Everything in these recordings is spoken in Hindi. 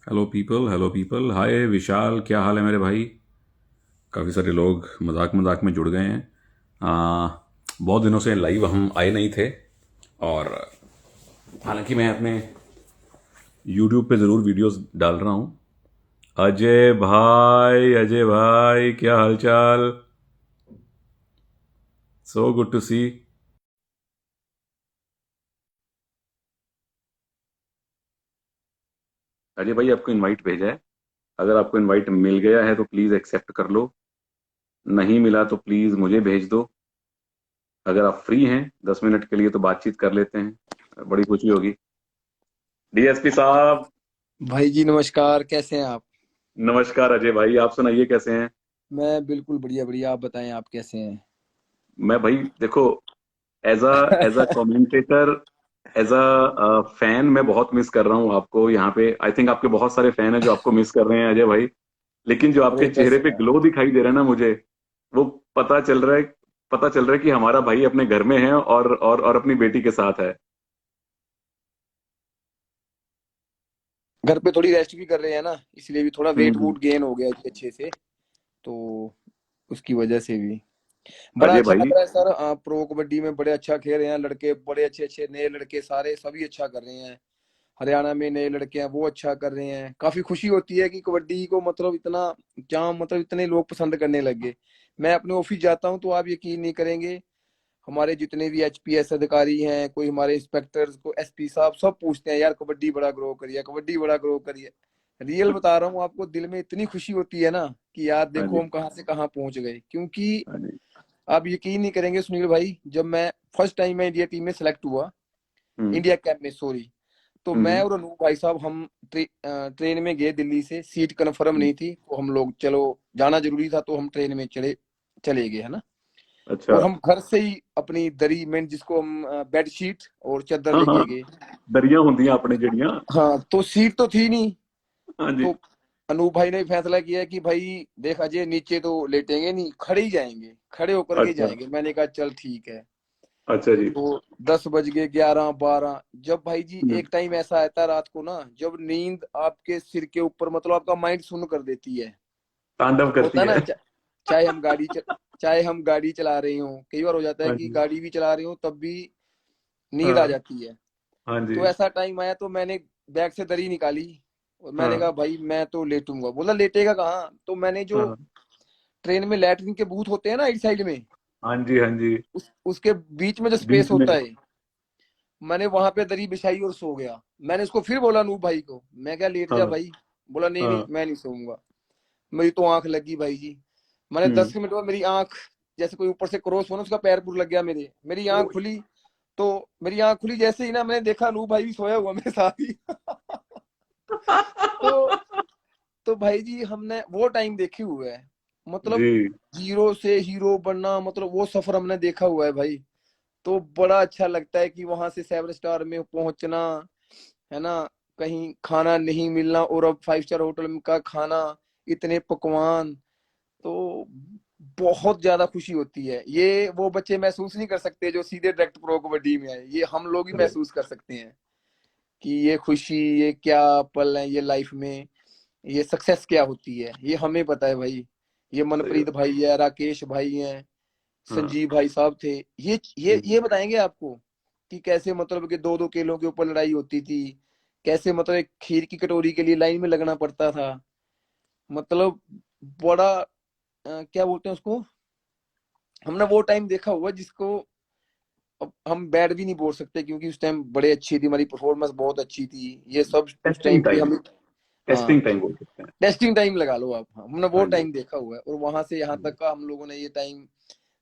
हेलो पीपल, हाय विशाल, क्या हाल है मेरे भाई। काफ़ी सारे लोग मजाक मजाक में जुड़ गए हैं। बहुत दिनों से लाइव हम आए नहीं थे। और हालांकि मैं अपने यूट्यूब पे ज़रूर वीडियोस डाल रहा हूँ। अजय भाई क्या हालचाल। सो गुड टू सी। अजय भाई आपको इनवाइट भेजा है। अगर आपको इनवाइट मिल गया है तो प्लीज़ एक्सेप्ट कर लो। नहीं मिला तो प्लीज़ मुझे भेज दो। अगर आप फ्री हैं 10 मिनट के लिए तो बातचीत कर लेते हैं, बड़ी खुशी होगी। डीएसपी साहब। भाई जी नमस्कार, कैसे हैं आप? नमस्कार अजय भाई, आप सुनाइए कैसे हैं। मैं बिल्कुल बढ़िया बढ़िया। आप बताएं, आप कैसे हैं? मैं भाई देखो, as a commentator, as a fan मैं बहुत मिस कर रहा हूँ आपको यहाँ पे। आई थिंक आपके बहुत सारे फैन हैं जो आपको मिस कर रहे हैं अजय भाई। लेकिन जो आपके अरे चेहरे बस पे यार, ग्लो दिखाई दे रहा है ना मुझे, वो पता चल रहा है पता चल रहा है कि हमारा भाई अपने घर में है और अपनी बेटी के साथ है। घर पे थोड़ी रेस्ट भी कर रहे हैं ना, इसलिए भी थोड़ा वेट हम्म। वूट गेन हो गया जी अच्छे से। तो उसकी वजह से भी बड़ा अजय अच्छा लग भाई। रहा है सर। प्रो कबड्डी में बड़े अच्छा खेल रहे हैं लड़के, बड़े अच्छे अच्छे नए लड़के, सारे सभी अच्छा कर रहे हैं। हरियाणा में नए लड़के हैं, वो अच्छा कर रहे हैं। काफी खुशी होती है कि कबड्डी को मतलब इतना क्या मतलब इतने लोग पसंद करने लग गए। मैं अपने ऑफिस जाता हूँ तो आप यकीन नहीं करेंगे, हमारे जितने भी एचपीएस अधिकारी हैं, कोई हमारे इंस्पेक्टर्स को, एसपी साहब, सब पूछते हैं यार कबड्डी बड़ा ग्रो करिए, कबड्डी बड़ा ग्रो करिए। रियल बता रहा हूँ आपको, दिल में इतनी खुशी होती है ना कि यार हाँ देखो जी। हम कहाँ से कहाँ पहुंच गए। क्योंकि हाँ जी। आप यकीन नहीं करेंगे सुनील भाई, जब मैं फर्स्ट टाइम मैं इंडिया टीम में सेलेक्ट हुआ, हम्म। इंडिया कैंप में सॉरी, तो मैं हम्म। और अनूप भाई साहब हम ट्रेन में गए दिल्ली से। सीट कंफर्म हम्म। नहीं थी तो हम लोग, चलो जाना जरूरी था तो हम ट्रेन में चले गए, है ना। अच्छा। और हम घर से ही अपनी दरी में, जिसको हम बेड शीट और चादर हाँ हाँ। लेके गए। दरिया होंगी अपने जड़ियां। हाँ, तो सीट तो थी नहीं। हाँ जी। तो अनूप भाई ने फैसला किया कि भाई देख अजय, नीचे तो लेटेंगे नहीं, खड़े ही जाएंगे, खड़े होकर के अच्छा। जाएंगे। मैंने कहा चल ठीक है। अच्छा जी। तो 10 बज गए, 11, 12, जब भाई जी हम्म। एक टाइम ऐसा आता है रात को ना, जब नींद आपके सिर के ऊपर, मतलब आपका माइंड सुन्न कर देती है। तांडव होता करती है ना, है। चाहे हम गाड़ी चाहे हम गाड़ी चला रहे हो, कई बार हो जाता है हाँ कि जी। गाड़ी भी चला रहे हो तब भी नींद आ हाँ। जाती है। हाँ जी। तो ऐसा टाइम आया तो मैंने बैग से दरी निकाली और मैंने कहा हाँ। भाई मैं तो लेटूंगा। बोला लेटेगा कहाँ? तो मैंने जो हाँ। ट्रेन में लैट्रिन के बूथ होते हैं ना इस साइड में, हाँ जी। हाँ जी। उसके बीच में जो स्पेस बीच में। होता है, मैंने वहां पे दरी बिछाई और सो गया। मैंने उसको फिर बोला नूब भाई को, मैं क्या लेट जा हाँ। भाई। बोला नहीं नहीं हाँ। मैं नहीं सोऊंगा। मेरी तो आंख लगी भाई जी। मैंने हम्म। 10 मिनट बाद मेरी आंख, जैसे कोई ऊपर से क्रॉस हो ना, उसका पैर पूर लग गया मेरे, मेरी आंख ओह। खुली। तो मेरी आंख खुली जैसे ही ना, मैंने देखा नूब भाई भी सोया हुआ मेरे साथ ही। तो तो भाई जी हमने वो टाइम देखे हुए है, मतलब जी। जीरो से हीरो बनना, मतलब वो सफर हमने देखा हुआ है भाई। तो बड़ा अच्छा लगता है कि वहां से 7 स्टार में पहुंचना, है ना। कहीं खाना नहीं मिलना और अब 5 स्टार होटल का खाना, इतने पकवान। तो बहुत ज्यादा खुशी होती है। ये वो बच्चे महसूस नहीं कर सकते जो सीधे डायरेक्ट प्रो कबड्डी में आए, ये हम लोग ही अरे। महसूस कर सकते हैं कि ये खुशी, ये क्या पल है ये लाइफ में, ये सक्सेस क्या होती है, ये हमें पता है भाई। ये सही मनप्रीत बात। भाई है, राकेश भाई हैं, हाँ। संजीव भाई साहब थे। ये ये हम्म। ये बताएंगे आपको कि कैसे मतलब कि 2-2 किलो के ऊपर लड़ाई होती थी, कैसे मतलब एक खीर की कटोरी के लिए लाइन में लगना पड़ता था। मतलब बड़ा क्या बोलते हैं उसको, हमने वो टाइम देखा हुआ जिसको अब हम बैड भी नहीं बोल सकते, क्योंकि उस टाइम बड़े अच्छी थी, हमारी परफॉर्मेंस बहुत अच्छी थी, ये सब उस टेस्टिंग टाइम पे टाइम। हम। हाँ, टेस्टिंग टाइम बोल सकते हैं। टेस्टिंग टाइम लगा लो आप। हाँ, हमने वो हाँ जी। टाइम देखा हुआ है और वहां से यहाँ हम्म। तक का हम लोगों ने ये टाइम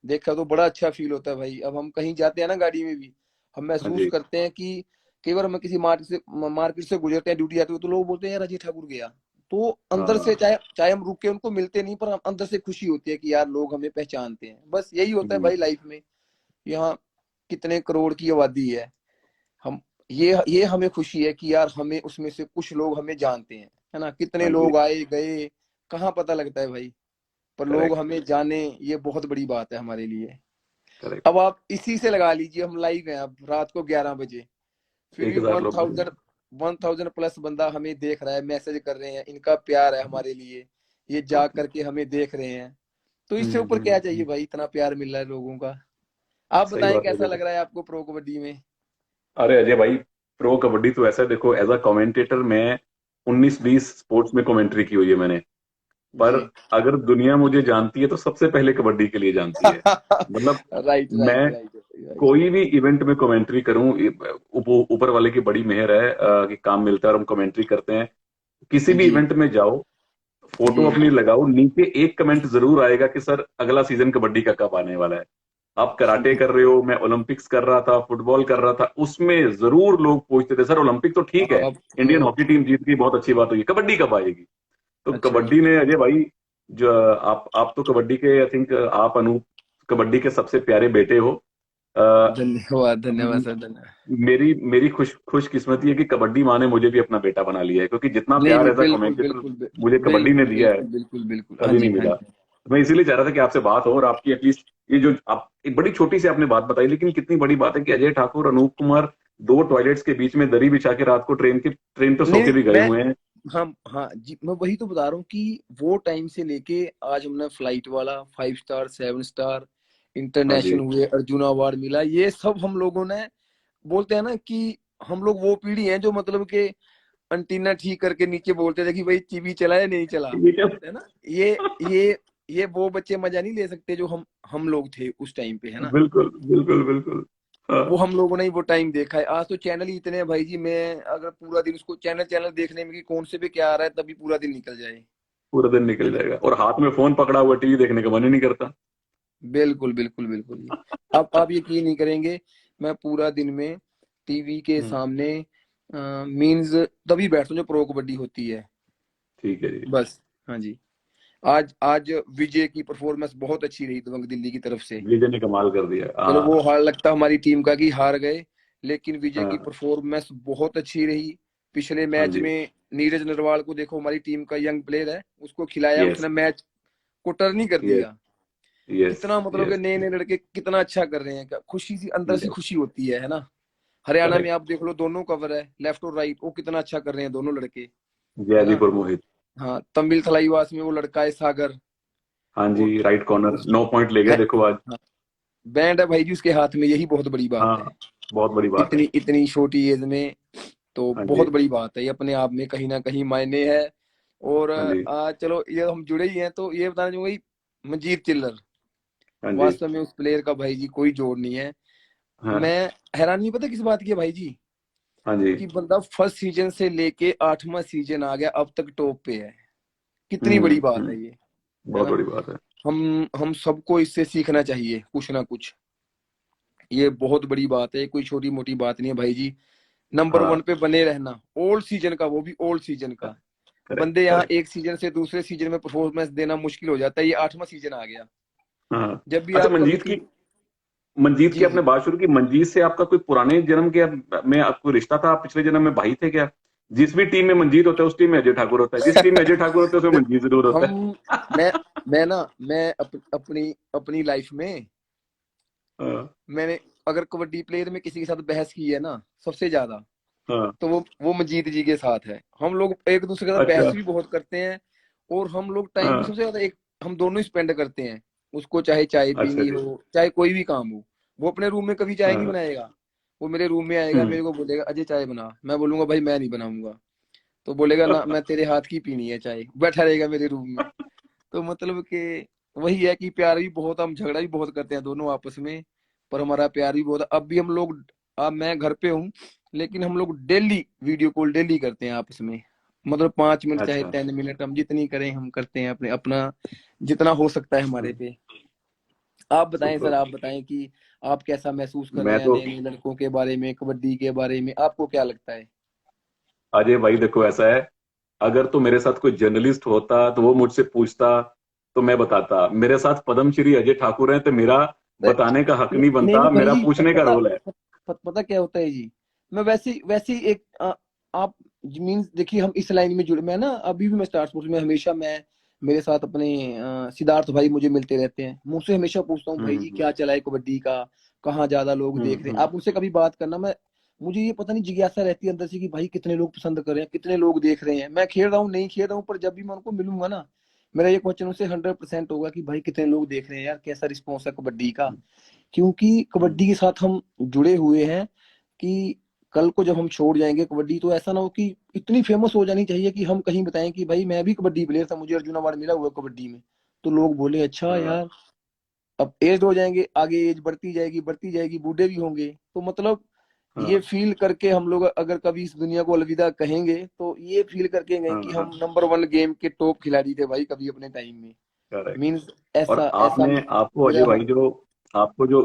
देखा, तो बड़ा अच्छा फील होता है भाई। अब हम कहीं जाते हैं ना गाड़ी में भी, हम हाँ महसूस जी। करते हैं कि कई बार हम किसी मार्केट से गुजरते हैं, ड्यूटी आते हुए, तो लोग बोलते हैं यार अजय ठाकुर गया। तो अंदर से, हाँ। चाहे चाहे हम रुक के उनको मिलते नहीं, पर हम अंदर से खुशी होती है कि यार लोग हमें पहचानते हैं। बस यही होता है हम्म। भाई लाइफ में। यहाँ कितने करोड़ की आबादी है, हम ये हमें खुशी है कि यार हमें उसमें से कुछ लोग हमें जानते हैं, है ना। कितने हाँ जी। लोग आए गए, कहाँ पता लगता है भाई, पर लोग करेक्ट। हमें जाने, ये बहुत बड़ी बात है हमारे लिए। करेक्ट। अब आप इसी से लगा लीजिए, हम लाइव हैं अब रात को 11 बजे, फिर एक भी हजार वन लोग थाउजेंड हैं। 1000 प्लस बंदा हमें देख रहा है, मैसेज कर रहे हैं, इनका प्यार है हमारे लिए, ये जा करके हमें देख रहे हैं, तो इससे ऊपर क्या चाहिए भाई, इतना प्यार मिल रहा है लोगों का। आप सही बताएं बात है कैसा अजय लग भाई। रहा है आपको प्रो कबड्डी में? अरे अजय भाई, प्रो कबड्डी तो ऐसा है, देखो एज अ कमेंटेटर मैं 19-20 स्पोर्ट्स में कमेंट्री की हुई है मैंने। पर जी। अगर दुनिया मुझे जानती है तो सबसे पहले कबड्डी के लिए जानती है। मतलब राइट राइट मैं राइट राइट। कोई भी इवेंट में कमेंट्री करूं, ऊपर वाले की बड़ी मेहर है कि काम मिलता है और हम कमेंट्री करते हैं। किसी भी जी इवेंट में जाओ, फोटो जी। अपनी लगाओ, नीचे एक कमेंट जरूर आएगा कि सर अगला सीजन कबड्डी का कब आने वाला है। आप कराटे कर रहे हो, मैं ओलंपिक्स कर रहा था, फुटबॉल कर रहा था, उसमें जरूर लोग पूछते थे सर ओलंपिक तो ठीक है, आप इंडियन हॉकी टीम जीत गई, बहुत अच्छी बात हुई, कबड्डी कब आएगी। तो अच्छा जी। कबड्डी ने अजय भाई, जो आप तो कबड्डी के, आई थिंक आप अनूप कबड्डी के सबसे प्यारे बेटे हो। अ, धन्यवाद धन्यवाद सर, धन्यवाद। मेरी मेरी खुशकिस्मती है कि कबड्डी माँ ने मुझे भी अपना बेटा बना लिया है, क्योंकि जितना नहीं प्यार नहीं, एज अ बिल्कुल कमेंटेटर बिल्कुल मुझे कबड्डी ने बिल्कुल दिया है, बिल्कुल बिल्कुल बिल्कुल, हाँ कभी नहीं जी हाँ मिला। जी। मैं इसीलिए चाह रहा था कि आपसे बात हो, और आपकी एटलीस्ट ये जो आप एक बड़ी छोटी सी आपने बात बताई, लेकिन कितनी बड़ी बात है कि अजय ठाकुर, अनूप कुमार, दो टॉयलेट्स के बीच में दरी बिछा के रात को ट्रेन पे सो नहीं के नहीं, भी गए मैं, हुए हैं। हम हाँ जी, मैं वही तो बता रहा हूँ कि वो टाइम से लेके आज हमने फ्लाइट वाला, 5 स्टार, 7 स्टार, हाँ इंटरनेशनल जी। हुए, अर्जुन अवार्ड मिला, ये सब हम लोगों ने, बोलते हैं ना कि हम लोग वो पीढ़ी है जो मतलब के अंटीना ठीक करके नीचे बोलते थे कि भाई टीवी चला या नहीं चला, ये क्या। है ना। ये वो बच्चे मजा नहीं ले सकते जो हम लोग थे उस टाइम पे, है ना। बिल्कुल बिल्कुल बिल्कुल। हाँ, वो हम लोगों ने ही वो टाइम देखा है। आज तो चैनल ही इतने हैं भाई जी, मैं अगर पूरा दिन उसको चैनल चैनल देखने में कि कौन से पे क्या आ रहा है तभी पूरा दिन निकल जाए, पूरा दिन है निकल ना। जाएगा और हाथ में फोन पकड़ा हुआ टीवी देखने का मन ही नहीं करता। बिल्कुल बिल्कुल बिल्कुल जी। अब आप यकीन नहीं करेंगे, मैं पूरा दिन में टीवी के हम्म, सामने मीन्स तभी बैठता हूँ जो प्रो कबड्डी होती है, ठीक है जी। बस। हाँ जी। आज आज विजय की परफॉर्मेंस बहुत अच्छी रही दबंग दिल्ली की तरफ से। विजय ने कमाल कर दिया, चलो वो हाँ। हार लगता हमारी टीम का कि हार गए, लेकिन विजय की हाँ। परफॉर्मेंस बहुत अच्छी रही। पिछले हाँ मैच जी। में नीरज नरवाल को देखो, हमारी टीम का यंग प्लेयर है, उसको खिलाया, यस। उसने मैच को टर्न ही कर यस। दिया। यस। कितना मतलब कि यस। नए नए लड़के कितना अच्छा कर रहे हैं, क्या खुशी सी अंदर से यस। खुशी होती है ना। हरियाणा में करेक्ट। आप देख लो, दोनों कवर है, लेफ्ट और राइट, वो कितना अच्छा कर रहे हैं दोनों लड़के, है ना। जयदीप और मोहित। हाँ, तमिल थलाईवास में वो लड़का है सागर, हाँ वो जी, राइट कॉर्नर उस 9 पॉइंट ले गया है, देखो आज। हाँ, बैंड है भाई जी उसके हाथ में, यही बहुत बड़ी बात है। हाँ, बहुत बड़ी बात है। इतनी इतनी छोटी एज में, तो हाँ बहुत जी। बड़ी बात है, ये अपने आप में कहीं ना कहीं मायने है। और हाँ जी। चलो ये हम जुड़े ही हैं तो ये बताना चाहूंगा कि मंजीत चिल्लर, हाँ जी। वास्तव में उस प्लेयर का भाई जी कोई जोड़ नहीं है। हाँ। मैं हैरान नहीं, पता किस बात की है भाई जी, हाँ जी। कि बंदा फर्स्ट सीजन से लेके 8वां सीजन आ गया, अब तक टॉप पे है। कितनी बड़ी बात है ये, है बहुत ना। बड़ी बात है। हम सबको इससे सीखना चाहिए कुछ ना कुछ, ये बहुत बड़ी बात है, कोई छोटी मोटी बात नहीं है भाई जी। नंबर 1 हाँ। पे बने रहना, ओल्ड सीजन का, वो भी ओल्ड सीजन का। करेक्ट बंदे यहाँ करेक्ट। एक सीजन से दूसरे सीजन में परफॉर्मेंस देना मुश्किल हो जाता है, ये 8वां सीजन आ गया। हाँ। जब भी अच्छा, आप कभी टीम, मंजीत की जी आपने जी, बात शुरू की, मंजीत से आपका कोई पुराने जन्म के में आपको रिश्ता था, आप पिछले जन्म में भाई थे क्या? जिस भी टीम में मंजीत होता है उस टीम में अजय ठाकुर होता है, जिस टीम में अजय ठाकुर होता है उसमें मंजीत जरूर होता हम, है। मैं मैं ना, मैं अपनी अपनी लाइफ में, हाँ। मैंने अगर कबड्डी प्लेयर में किसी के साथ बहस की है ना सबसे ज्यादा, हाँ। तो वो मंजीत जी के साथ है। हम लोग एक दूसरे के साथ अच्छा। बहस भी बहुत करते हैं, और हम लोग टाइम भी हाँ। सबसे ज्यादा एक, हम दोनों ही स्पेंड करते हैं। उसको चाहे चाय अच्छा पीनी जी। हो, चाहे कोई भी काम हो, वो अपने रूम में कभी चाय नहीं हाँ। बनाएगा, वो मेरे रूम में आएगा, हम्म। मेरे को बोलेगा अजय चाय बना, मैं बोलूंगा भाई मैं नहीं बनाऊंगा, तो बोलेगा ना मैं तेरे हाथ की पीनी है चाय, बैठा रहेगा मेरे रूम में। तो मतलब कि वही है कि प्यार भी बहुत, हम झगड़ा भी बहुत करते हैं दोनों आपस में, पर हमारा प्यार भी बहुत है। अब भी हम लोग, अब मैं घर पे हूँ, लेकिन हम लोग डेली वीडियो कॉल डेली करते हैं आपस में, मतलब 5 मिनट चाहे अच्छा। 10 मिनट, हम जितनी करें हम करते हैं, अपने अपना जितना हो सकता है हमारे पे। आप बताएं सर, सुपर। आप बताएं कि आप कैसा महसूस कर रहे मैं हैं तो नए नए लड़कों के बारे में, कबड्डी के बारे में, आपको क्या लगता है? अजय भाई देखो ऐसा है, अगर तो मेरे साथ कोई जर्नलिस्ट होता तो वो मुझसे पूछता तो मैं बताता, मेरे साथ पद्मश्री अजय ठाकुर हैं तो मेरा बताने का हक नहीं नहीं नहीं बनता, नहीं भाई मेरा जी, पूछने का रोल है। पता क्या होता है जी, मैं वैसे वैसे ही एक आप मीन्स देखिए, हम इस लाइन में जुड़े, मैं ना अभी भी मैं स्टार स्पोर्ट्स में हमेशा, मैं मेरे साथ अपने सिद्धार्थ भाई मुझे मिलते रहते हैं, मुझसे हमेशा पूछता हूँ भाई जी हम्म। क्या चला है कबड्डी का, कहाँ ज्यादा लोग देख रहे हैं, हम्म। आप मुझसे कभी बात करना, मैं मुझे ये पता नहीं जिज्ञासा रहती है अंदर से कि भाई कितने लोग पसंद कर रहे हैं, कितने लोग देख रहे हैं। मैं खेल रहा हूँ नहीं खेल रहा हूँ, पर जब भी मैं उनको मिलूंगा ना, मेरा ये क्वेश्चन उनसे 100% होगा कि भाई कितने लोग देख रहे हैं यार, कैसा रिस्पॉन्स है कबड्डी का। क्योंकि हम्म, कबड्डी के साथ हम जुड़े हुए हैं कि कल को जब हम छोड़ जाएंगे कबड्डी, तो ऐसा ना हो कि इतनी फेमस हो जानी चाहिए कि हम कहीं बताएं कि भाई मैं भी कबड्डी प्लेयर था, मुझे अर्जुन अवार्ड मिला हुआ है कबड्डी में। तो लोग बोले अच्छा हाँ, यार, अब एज हो जाएंगे, आगे एज बढ़ती जाएगी, बूढ़े भी होंगे, तो मतलब ये हाँ, फील करके हम लोग अगर कभी इस दुनिया को अलविदा कहेंगे, तो ये फील करके गए हाँ, कि हम हाँ, नंबर 1 गेम के टॉप खिलाड़ी थे भाई कभी अपने टाइम में। करेक्ट। मीन्स और ऐसा ऐसा आपने आपको अजय मेरा भाई जो आपको जो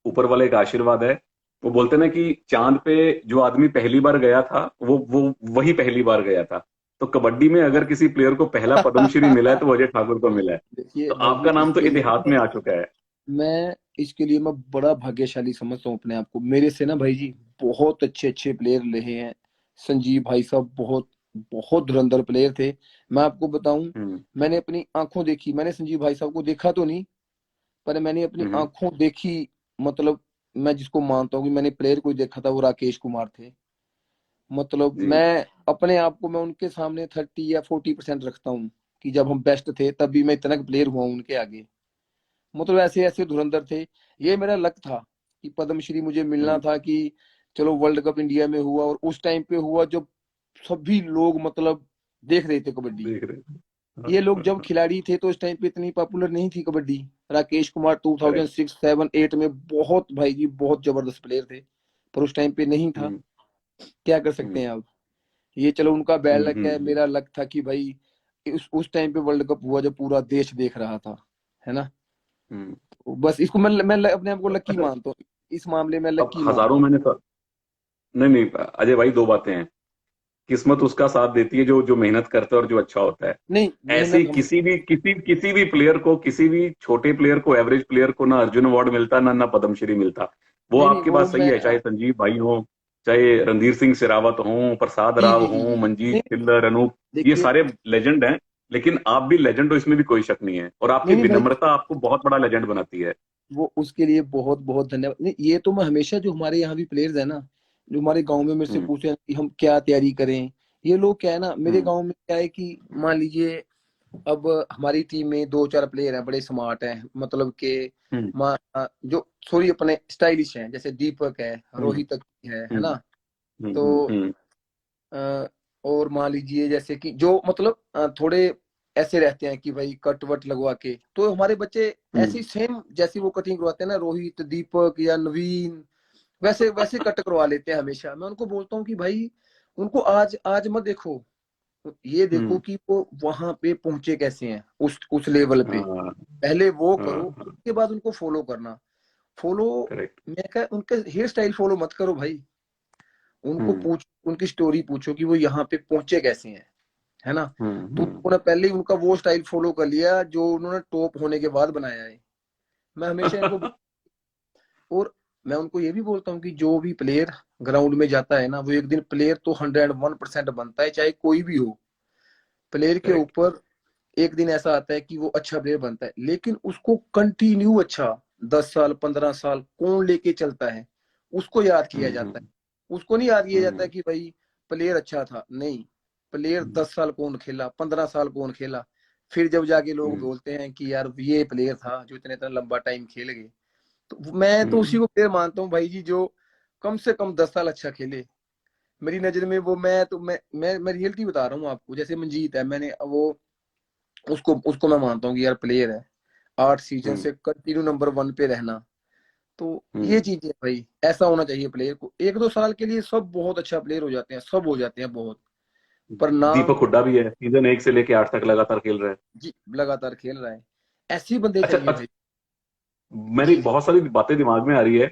ऊपर वाले का आशीर्वाद है, वो बोलते हैं ना कि चांद पे जो आदमी पहली बार गया था वो वही पहली बार गया था। तो कबड्डी में अगर किसी प्लेयर को पहला पद्मश्री मिला है तो वो अजय ठाकुर को मिला है। देखिए तो भाई जी, आपका नाम तो इतिहास में आ चुका है। इसके लिए मैं बड़ा भाग्यशाली समझता हूँ अपने आप को। मेरे से ना भाई जी बहुत अच्छे अच्छे प्लेयर रहे हैं। संजीव भाई साहब बहुत बहुत धुरंधर प्लेयर थे। मैं आपको बताऊं, हम्म, मैंने अपनी आंखों देखी, मैंने संजीव भाई साहब को देखा तो नहीं, पर मैंने अपनी हम्म, आंखों देखी। मतलब मैं जिसको मानता हूँ कि मैंने प्लेयर को देखा था, वो राकेश कुमार थे। मतलब जी, मैं अपने आप को मैं उनके सामने 30 या 40% रखता हूँ कि जब हम बेस्ट थे तब भी मैं इतना प्लेयर हुआ हूं उनके आगे। मतलब ऐसे ऐसे धुरंधर थे। ये मेरा लक था कि पद्मश्री मुझे मिलना हम्म, था, कि चलो वर्ल्ड कप इंडिया में हुआ, और उस टाइम पे हुआ जब सभी लोग मतलब देख रहे थे कबड्डी। देख रहे हैं। हाँ, ये लोग हाँ, जब हाँ, खिलाड़ी थे तो उस टाइम पे इतनी पॉपुलर नहीं थी कबड्डी। राकेश कुमार करेक्ट। 2006 7 8 में बहुत भाई जी बहुत जबरदस्त प्लेयर थे, पर उस टाइम पे नहीं था। हम्म, क्या कर सकते हम्म, हैं अब। ये चलो उनका बैड हम्म, लक है, मेरा लक था कि भाई उस टाइम पे वर्ल्ड कप हुआ जब पूरा देश देख रहा था, है ना। हम्म। तो बस इसको मैं अपने आप को लकी अच्छा, मानता हूँ। इस मामले में अब लकी मानता हजारों हूँ। मैंने नहीं नहीं अजय भाई, दो बातें हैं। किस्मत उसका साथ देती है जो जो मेहनत करता है और जो अच्छा होता है। नहीं, ऐसे ही मेहनत हम किसी भी प्लेयर को, किसी भी छोटे प्लेयर को, एवरेज प्लेयर को ना अर्जुन अवार्ड मिलता, ना पद्मश्री मिलता। वो नहीं नहीं आपकी वो बात सही मैं है, चाहे संजीव भाई हो, चाहे रणधीर सिंह सिरावत हो, प्रसाद जी राव जी जी हो, जी मंजीत नहीं चिल्लर, अनूप, ये देखिए, सारे लेजेंड हैं। लेकिन आप भी लेजेंड हो, इसमें भी कोई शक नहीं है, और आपकी नहीं नहीं भाई, विनम्रता आपको बहुत बड़ा लेजेंड बनाती है। वो उसके लिए बहुत बहुत धन्यवाद। नहीं, ये तो मैं हमेशा, जो हमारे यहाँ भी प्लेयर्स है ना, जो हमारे गांव में मेरे से हम्म, पूछते हैं कि हम क्या तैयारी करें। ये लोग क्या है ना, मेरे हम्म, गांव में क्या है कि मान लीजिए अब हमारी टीम में 2 4 प्लेयर हैं बड़े स्मार्ट हैं, मतलब के हम्म, जो सॉरी अपने स्टाइलिश हैं, जैसे दीपक है, हम्म, रोहित है हम्म, ना। तो अ, और मान लीजिए जैसे कि जो मतलब थोड़े ऐसे रहते हैं कि भाई कट वट लगवा के, तो हमारे बच्चे हम्म, ऐसी सेम जैसी वो कटिंग करवाते हैं ना, रोहित दीपक या नवीन, वैसे वैसे कट करवा लेते हैं हमेशा। मैं उनको बोलता हूँ कि भाई उनको आज आज मत देखो, ये देखो हम्म, कि वो वहां पे पहुंचे कैसे हैं, उस लेवल पे। हाँ, पहले वो हाँ, करो, हाँ, उसके बाद उनको फॉलो करना। Follow, correct. मैं कह उनके हेयर स्टाइल फॉलो मत करो भाई, उनको हम्म, पूछ, उनकी स्टोरी पूछो कि वो यहाँ पे पहुंचे कैसे हैं, है ना। हम्म, तो उन्होंने पहले ही उनका वो स्टाइल फॉलो कर लिया जो उन्होंने टॉप होने के बाद बनाया है। मैं हमेशा इनको और मैं उनको ये भी बोलता हूँ कि जो भी प्लेयर ग्राउंड में जाता है ना, वो एक दिन प्लेयर तो 101% बनता है, चाहे कोई भी हो। प्लेयर के करेक्ट। ऊपर एक दिन ऐसा आता है कि वो अच्छा प्लेयर बनता है, लेकिन उसको कंटिन्यू अच्छा 10 साल 15 साल कौन लेके चलता है, उसको याद किया हम्म, जाता है। उसको नहीं याद किया जाता हम्म, है कि भाई प्लेयर अच्छा था, नहीं। प्लेयर हम्म, 10 साल कौन खेला, 15 साल कौन खेला, फिर जब जाके लोग हम्म, बोलते हैं कि यार ये प्लेयर था जो इतने इतना लंबा टाइम खेल गए। तो मैं तो उसी हम्म, को प्लेयर मानता हूँ भाई जी, जो कम से कम 10 साल अच्छा खेले। मेरी नजर में वो, मैं तो मैं रियलिटी बता रहा हूँ आपको। जैसे मंजीत है, मैंने वो उसको उसको मैं मानता हूँ कि यार प्लेयर है, 8 सीजन हम्म, से कंटिन्यू नंबर 1 पे रहना। तो ये हम्म। चीज है भाई, ऐसा होना चाहिए प्लेयर को। 1 2 साल के लिए सब बहुत अच्छा प्लेयर हो जाते हैं, सब हो जाते हैं बहुत, पर नाम दीपक हुड्डा भी है, सीजन 1 से लेके 8 तक लगातार खेल रहा है। जी लगातार खेल रहा है। ऐसे ही बंदे अच्छा, चाहिए भाई। मेरी जी बहुत सारी बातें दिमाग में आ रही है।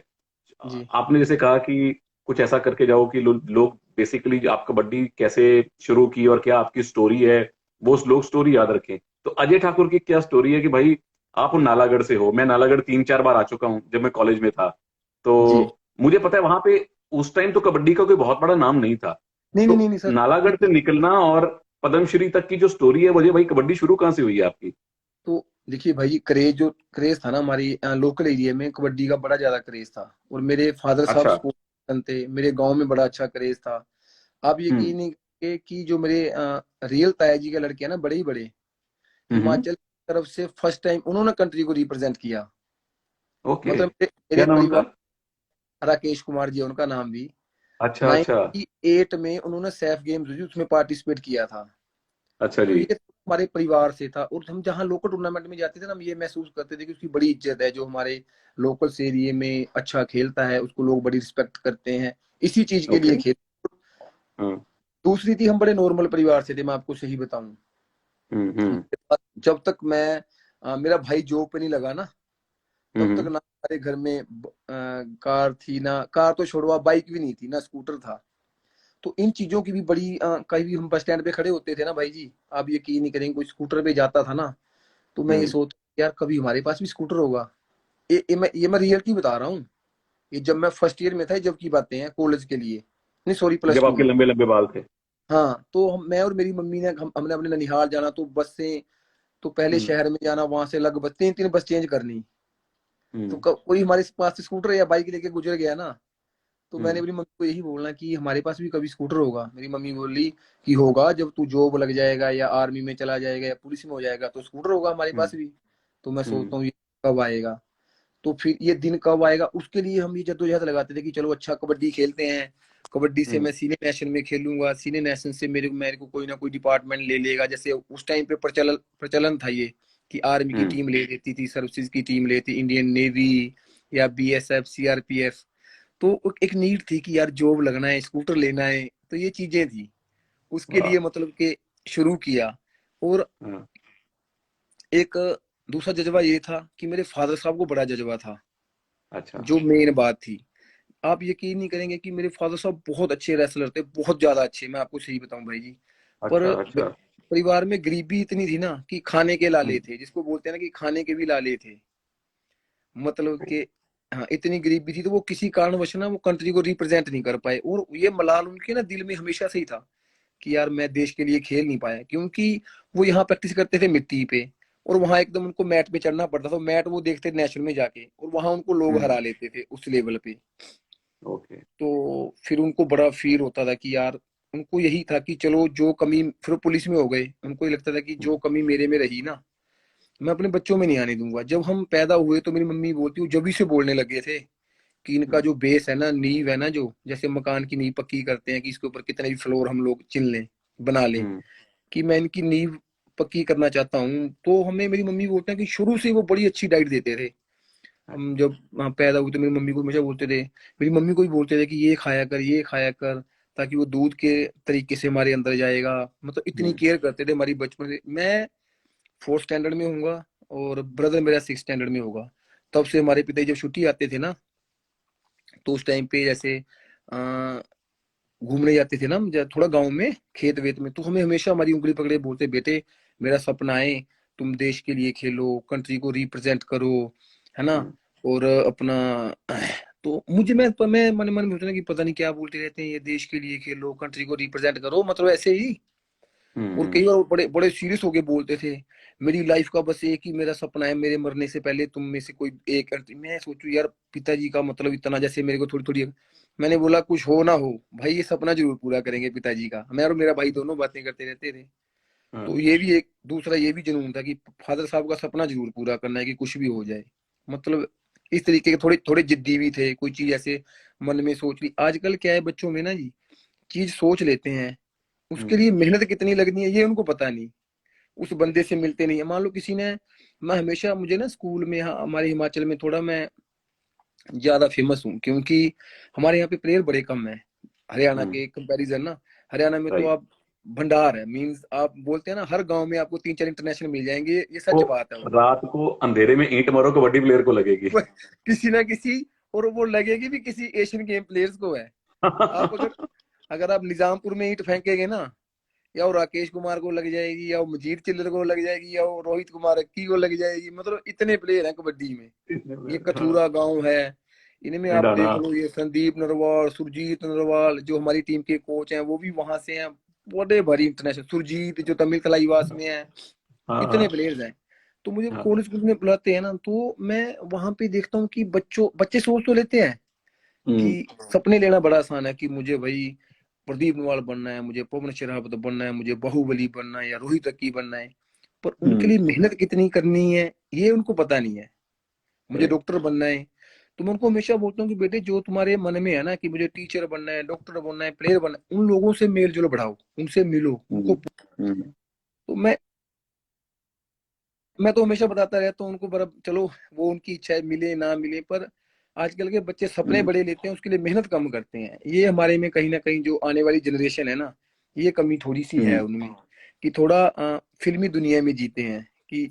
जी आपने जैसे कहा कि कुछ ऐसा करके जाओ कि लोग बेसिकली आप कबड्डी कैसे शुरू की और क्या आपकी स्टोरी है, वो लोग स्टोरी याद रखें। तो अजय ठाकुर की क्या स्टोरी है कि भाई आप नालागढ़ से हो। मैं नालागढ़ 3 4 बार आ चुका हूँ जब मैं कॉलेज में था। तो जी। मुझे पता है वहां पे उस टाइम तो कबड्डी का कोई बहुत बड़ा नाम नहीं था। नहीं नहीं तो नहीं नहीं सर, नालागढ़ से देखिए, निकलना और पद्मश्री तक की जो स्टोरी है, मुझे भाई कबड्डी शुरू कहाँ से हुई है आपकी? तो देखिए भाई, क्रेज था ना हमारी लोकल एरिया में, कबड्डी का बड़ा ज्यादा क्रेज था। और मेरे फादर साहब अच्छा। स्पोर्ट पसंद थे, मेरे गांव में बड़ा अच्छा क्रेज था। आप हम्म। यकीन नहीं करेंगे कि जो मेरे रियल ताया जी के लड़के हैं ना, बड़े ही बड़े, हम्म। हिमाचल की तरफ से फर्स्ट टाइम उन्होंने कंट्री को रिप्रेजेंट किया। ओके। मतलब मेरे क्या नाम उनका? परिवार, राकेश कुमार जी है उनका नाम भी। अच्छा अच्छा। 98 में उन्होंने सैफ गेम्स हुई, उसमें पार्टिसिपेट किया था। अच्छा तो जी। ये हमारे परिवार से था, और हम जहाँ लोकल टूर्नामेंट में जाते थे ना, हम ये महसूस करते थे कि उसकी बड़ी इज्जत है, जो हमारे लोकल एरिया में अच्छा खेलता है उसको लोग बड़ी रिस्पेक्ट करते हैं, इसी चीज के ओके। लिए खेल। हाँ। दूसरी थी, हम बड़े नॉर्मल परिवार से थे, मैं आपको सही बताऊं। हम्म। जब तक मैं मेरा भाई जॉब पे नहीं लगा ना, तब तक हम्म। ना हमारे घर में कार थी, ना कार तो छोड़वा, बाइक भी नहीं थी, ना स्कूटर था। तो इन चीजों की भी बड़ी कहीं भी हम बस स्टैंड पे खड़े होते थे ना भाई जी, आप यकीन नहीं करेंगे, कोई स्कूटर पे जाता था ना, तो मैं ये हम्म। सोचता यार कभी हमारे पास भी स्कूटर होगा। ये मैं रियल की बता रहा हूँ। ये जब मैं फर्स्ट ईयर में था, जब की बातें हैं, कॉलेज के लिए, नहीं सॉरी, प्लस जब टू आपके में। लंबे लंबे बाल थे। हाँ, तो मैं और मेरी मम्मी ने हमने अपने ननिहाल जाना, तो बस से, तो पहले हम्म। शहर में जाना, वहां से लगभग 3-3 बस चेंज करनी। तो हम्म। कोई हमारे पास से स्कूटर या बाइक लेके गुजर गया ना, तो मैंने हम्म। अपनी मम्मी को यही बोलना कि हमारे पास भी कभी स्कूटर होगा। मेरी मम्मी बोली कि होगा, जब तू जॉब लग जाएगा या आर्मी में चला जाएगा या पुलिस में हो जाएगा तो स्कूटर होगा हमारे हम्म। पास भी। तो मैं हम्म। सोचता हूँ ये कब आएगा। तो फिर ये दिन कब आएगा, उसके लिए हम ये जद्दोजहद लगाते थे कि चलो अच्छा कबड्डी खेलते हैं, कबड्डी से हम्म। मैं सीनियर नेशनल में खेलूंगा, सीनियर नेशनल से मेरे को कोई ना कोई डिपार्टमेंट ले लेगा। जैसे उस टाइम पे प्रचलन प्रचलन था ये, कि आर्मी की हम्म। टीम ले लेती थी, सर्विसेज की टीम लेती, इंडियन नेवी या बीएसएफ सीआरपीएफ। तो एक नीड थी कि यार जॉब लगना है, स्कूटर लेना है, तो ये चीजें थी। उसके वाह। लिए मतलब कि शुरू किया। और हाँ। एक दूसरा जज्बा ये था कि मेरे फादर साहब को बड़ा जज्बा था, अच्छा जो मेन बात थी। आप यकीन नहीं करेंगे कि मेरे फादर साहब बहुत अच्छे रेसलर थे, बहुत ज्यादा अच्छे, मैं आपको सही बताऊं भाई जी। पर अच्छा। अच्छा। परिवार में गरीबी इतनी थी ना कि खाने के लाले हम्म। थे, जिसको बोलते हैं ना कि खाने के भी लाले थे। मतलब कि हाँ, इतनी गरीबी थी, तो वो किसी कारणवश ना वो कंट्री को रिप्रेजेंट नहीं कर पाए, और ये मलाल उनके ना दिल में हमेशा से ही था कि यार मैं देश के लिए खेल नहीं पाया, क्योंकि वो यहाँ प्रैक्टिस करते थे मिट्टी पे, और वहां एकदम उनको मैट पे चढ़ना पड़ता था। मैट वो देखते नेशनल में जाके, और वहां उनको लोग हम्म। हरा लेते थे उस लेवल पे। ओके। तो फिर उनको बड़ा फील होता था कि यार, उनको यही था कि चलो जो कमी, फिर वो पुलिस में हो गए, उनको ये लगता था कि जो कमी मेरे में रही ना, मैं अपने बच्चों में नहीं आने दूंगा। जब हम पैदा हुए तो मेरी मम्मी बोलती, वो जब ही से बोलने लगे थे कि इनका हम्म। जो बेस है ना, नींव है ना, जो जैसे मकान की नींव पक्की करते हैं कि इसके ऊपर कितने भी फ्लोर हम लोग चिन लें, बना लें, हम्म। कि मैं इनकी नींव पक्की करना चाहता हूँ। तो हमें मेरी मम्मी बोलते हैं कि शुरू से वो बड़ी अच्छी डाइट देते थे। हम जब वहाँ पैदा हुए तो मेरी मम्मी को हमेशा बोलते थे, मेरी मम्मी को भी बोलते थे कि ये खाया कर, ये खाया कर, ताकि वो दूध के तरीके से हमारे अंदर जाएगा। मतलब इतनी हम्म। केयर करते थे हमारी बचपन से। मैं 4th स्टैंडर्ड में हूँगा, और ब्रदर मेरा 6th स्टैंडर्ड में होगा। तब से हमारे पिताजी जब छुट्टी आते थे ना, तो उस टाइम पे जैसे अ, घूमने जाते थे ना हम, थोड़ा गांव में खेत वेत में, तो हमें हमेशा हमारी उंगली पकड़े बोलते, बेटे मेरा सपना है तुम देश के लिए खेलो, कंट्री को रिप्रेजेंट करो, है ना। हम्म। और अपना तो मुझे मैं मन मन में सोचना कि पता नहीं क्या बोलते रहते हैं, ये देश के लिए खेलो, कंट्री को रिप्रेजेंट करो, मतलब ऐसे ही। और हम्म। कई बार वो बड़े बड़े सीरियस होके बोलते थे, मेरी लाइफ का बस एक ही मेरा सपना है, मेरे मरने से पहले तुम में से कोई एक। मैं सोचू यार, पिताजी का मतलब इतना, जैसे मेरे को थोड़ी थोड़ी। मैंने बोला कुछ हो ना हो भाई, ये सपना जरूर पूरा करेंगे पिताजी का। मैं और मेरा भाई दोनों बातें करते रहते थे। हाँ। तो ये भी एक दूसरा ये भी जुनून था कि फादर साहब का सपना जरूर पूरा करना है, कि कुछ भी हो जाए। मतलब इस तरीके के थोड़े थोड़े जिद्दी भी थे, कोई चीज ऐसे मन में सोच ली। आजकल क्या है बच्चों में ना जी, चीज सोच लेते हैं, उसके हम्म। लिए मेहनत कितनी लगनी है ये उनको पता नहीं। उस बंदे से मिलते नहीं है, मान लो किसी ने, मैं हमेशा, मुझे ना स्कूल में, हाँ, हमारे हिमाचल में थोड़ा मैं ज्यादा फेमस हूँ, क्योंकि हमारे यहाँ पे प्लेयर बड़े कम है हरियाणा हम्म। के कंपैरिजन ना। हरियाणा में तो राइट। आप भंडार है, मींस आप बोलते हैं ना, हर गांव में आपको 3-4 इंटरनेशनल मिल जाएंगे, ये वो सच बात है वो। रात को अंधेरे में ईंट मारो कबड्डी प्लेयर को लगेगी। किसी ना किसी, और वो लगेगी भी किसी एशियन गेम प्लेयर्स को है। आप अगर अगर आप निजामपुर में ईंट फेंकेंगे ना, या वो राकेश कुमार को लग जाएगी, या वो मजीद चिल्लर को लग जाएगी, या वो रोहित कुमार अक्की को लग जाएगी। मतलब इतने प्लेयर हैं कबड्डी में। ये हाँ। कथूरा गांव है, इनमें आप ढाना। देख लो, ये संदीप नरवाल, सुरजीत नरवाल जो हमारी टीम के कोच हैं, वो भी वहां से हैं। बड़े भारी इंटरनेशनल, सुरजीत जो तमिल तलाईवास में है। हाँ हाँ इतने प्लेयर्स हैं। तो मुझे हाँ। कॉलेज स्कूल में बुलाते हैं ना, तो मैं वहां पे देखता हूँ कि बच्चे सोच तो लेते हैं, कि सपने लेना बड़ा आसान है कि मुझे भाई प्रदीप नवाल बनना है, मुझे पवन शरावत बनना है, मुझे बाहुबली बनना है या रोहित अक्की बनना है, पर उनके लिए मेहनत कितनी करनी है ये उनको पता नहीं है। मुझे करेक्ट। डॉक्टर बनना है, तो मैं उनको हमेशा बोलता हूँ कि बेटे जो तुम्हारे मन में है ना कि मुझे टीचर बनना है, डॉक्टर बनना है, प्लेयर बनना है, उन लोगों से मेल जोल बढ़ाओ, उनसे मिलो उनको। तो मैं तो हमेशा बताता रहता हूँ उनको, पर अब चलो वो उनकी इच्छा है, मिले ना मिले, पर आजकल के बच्चे सपने बड़े लेते हैं, उसके लिए मेहनत कम करते हैं। ये हमारे में कहीं ना कहीं जो आने वाली जनरेशन है ना, ये कमी थोड़ी सी है उनमें, कि थोड़ा फिल्मी दुनिया में जीते हैं कि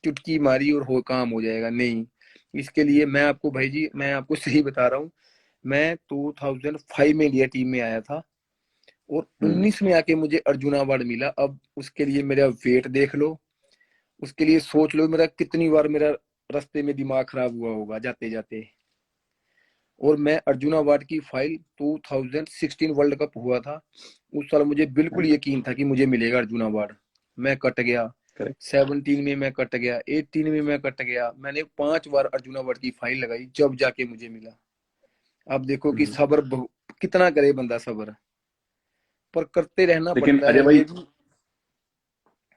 चुटकी मारी और हो काम हो जाएगा, नहीं। इसके लिए मैं आपको भाई जी, मैं आपको सही बता रहा हूँ, मैं 2005 में इंडिया टीम में आया था और 19 में आके मुझे अर्जुन अवार्ड मिला। अब उसके लिए मेरा वेट देख लो, उसके लिए सोच लो मेरा कितनी बार मेरा रास्ते में दिमाग खराब हुआ होगा जाते जाते। और मैं अर्जुन अवार्ड की फाइल 2016 वर्ल्ड कप हुआ था, उस साल मुझे बिल्कुल यकीन था कि मुझे मिलेगा अर्जुन अवार्ड। मैं कट गया, करेक्ट। 17 में मैं कट गया, 18 में मैं कट गया, मैंने 5 बार अर्जुन अवार्ड की फाइल लगाई जब जाके मुझे मिला। अब देखो कि सब्र कितना करे बंदा सब्र, पर करते रहना लेकिन पड़ता अजय है। भाई,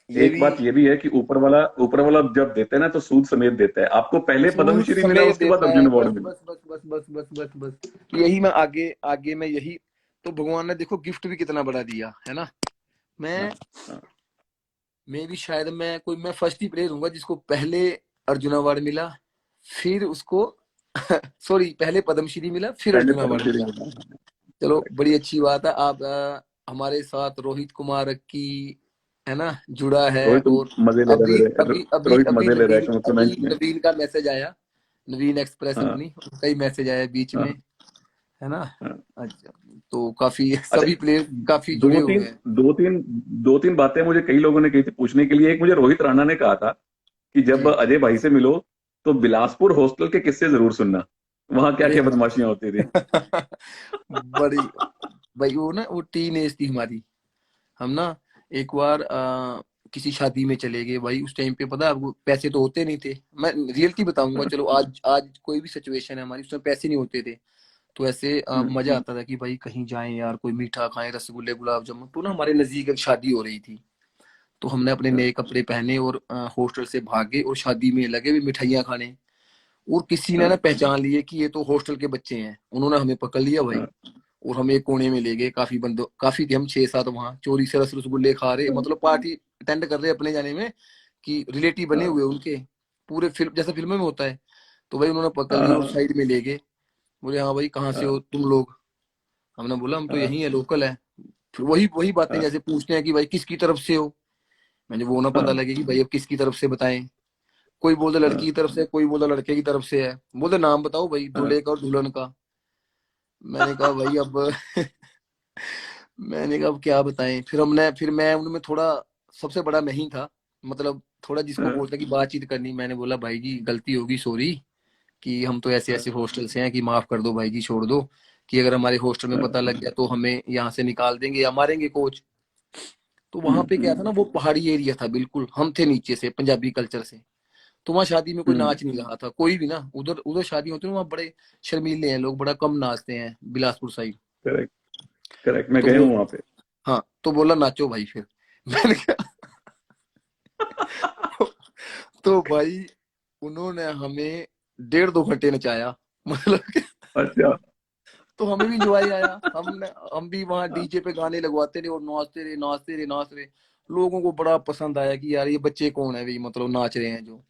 ये एक भी बात ये भी है कि ऊपर वाला जब देता है ना तो सूद समेत देता है। आपको पहले सूद पद्मश्री मिला, समेत उसके बाद देता अर्जुन है, अवार्ड बस मिला। बस बस बस बस बस बस बस यही मैं आगे आगे मैं यही, तो भगवान ने देखो गिफ्ट भी कितना बड़ा दिया है ना। मैं हाँ, हाँ। मैं भी शायद मैं फर्स्ट ही प्लेयर हूँ जिसको पहले अर्जुन अवार्ड मिला, फिर उसको सॉरी पहले पद्मश्री मिला फिर पहले अर्जुन अवार्ड पद्मश्री मिला। मिला। चलो करेक्ट, बड़ी करेक्ट। अच्छी बात है, आप हमारे साथ रोहित कुमार की है ना जुड़ा है। रोहित और मजे ले रहा है अभी मेरे, अभी अभी रोहित अभी मजे ले रहा है नवीन कमेंट अभी में। नवीन का मैसेज आया, नवीन एक्सप्रेस हाँ, अपनी, उसका ही मैसेज आया बीच में, हाँ, है ना। हाँ। अच्छा, तो काफी अच्छा, सभी प्लेयर काफी जुड़े दो हुए तीन हैं। दो तीन दो तीन बातें मुझे कई लोगों ने कही थी पूछने के लिए। एक मुझे रोहित राणा ने कहा था कि जब जी अजय भाई से मिलो तो बिलासपुर हॉस्टल के किस्से जरूर सुनना, वहां क्या अरे क्या बदमाशियां होती थी। बड़ी भाई वो ना वो टीन एज थी हमारी। हम ना एक बार किसी शादी में चले गए भाई, उस टाइम पे पता है आपको पैसे तो होते नहीं थे, मैं रियलिटी बताऊंगा। चलो आज आज कोई भी सिचुएशन है हमारी, उसमें पैसे नहीं होते थे, तो ऐसे मजा आता था कि भाई कहीं जाएं यार, कोई मीठा खाएं, रसगुल्ले गुलाब जामुन। तो ना हमारे नजदीक एक शादी हो रही थी, तो हमने अपने नए कपड़े पहने और हॉस्टल से भागे और शादी में लगे भी मिठाइयाँ खाने। और किसी ने ना पहचान लिए कि ये तो हॉस्टल के बच्चे हैं, उन्होंने हमें पकड़ लिया भाई और हमें एक कोने में ले गए। काफी थे हम, 6-7 वहां चोरी से रसगुल्ले खा रहे, मतलब पार्टी अटेंड कर रहे अपने जाने में, कि रिलेटिव बने हुए उनके, पूरे फिल्म जैसा फिल्मों में होता है। तो भाई उन्होंने पकड़ लिया और साइड में ले गए, बोले हाँ भाई कहाँ से हो तुम लोग। हमने बोला हम तो यही है, लोकल है। फिर वही वही बातें जैसे पूछते हैं कि भाई किसकी तरफ से हो, मैंने वो ना पता लगे कि भाई अब किसकी तरफ से बताएं। कोई बोलता लड़की की तरफ से, कोई बोलता लड़के की तरफ से है, बोलते नाम बताओ भाई दूल्हे का और दुल्हन का। मैंने कहा भाई अब मैंने कहा अब क्या बताएं। फिर मैं उनमें थोड़ा सबसे बड़ा मैं ही था, मतलब थोड़ा जिसको बोलता कि बातचीत करनी। मैंने बोला भाई जी गलती होगी, सॉरी, कि हम तो ऐसे ऐसे हॉस्टल से हैं कि माफ कर दो भाई जी, छोड़ दो, कि अगर हमारे हॉस्टल में पता लग गया तो हमें यहाँ से निकाल देंगे या मारेंगे कोच। तो वहां पे क्या था ना, वो पहाड़ी एरिया था बिल्कुल, हम थे नीचे से पंजाबी कल्चर से। तो वहाँ शादी में कोई नाच नहीं रहा था कोई भी ना, उधर उधर शादी होती है ना, वहाँ बड़े शर्मीले हैं लोग, बड़ा कम नाचते हैं बिलासपुर साइड। Correct, correct. मैं तो गया वो हूँ वहां पे। हाँ, तो बोला नाचो भाई फिर मैंने कहा तो भाई उन्होंने हमें 1.5-2 घंटे नचाया मतलब अच्छा। तो हमें भी इंजॉय आया, हम भी वहाँ डीजे पे गाने लगवाते रहे और नाचते रहे नाचते रहे नाचते रहे। लोगों को बड़ा पसंद आया कि यार ये बच्चे कौन है भाई, मतलब नाच रहे हैं जो।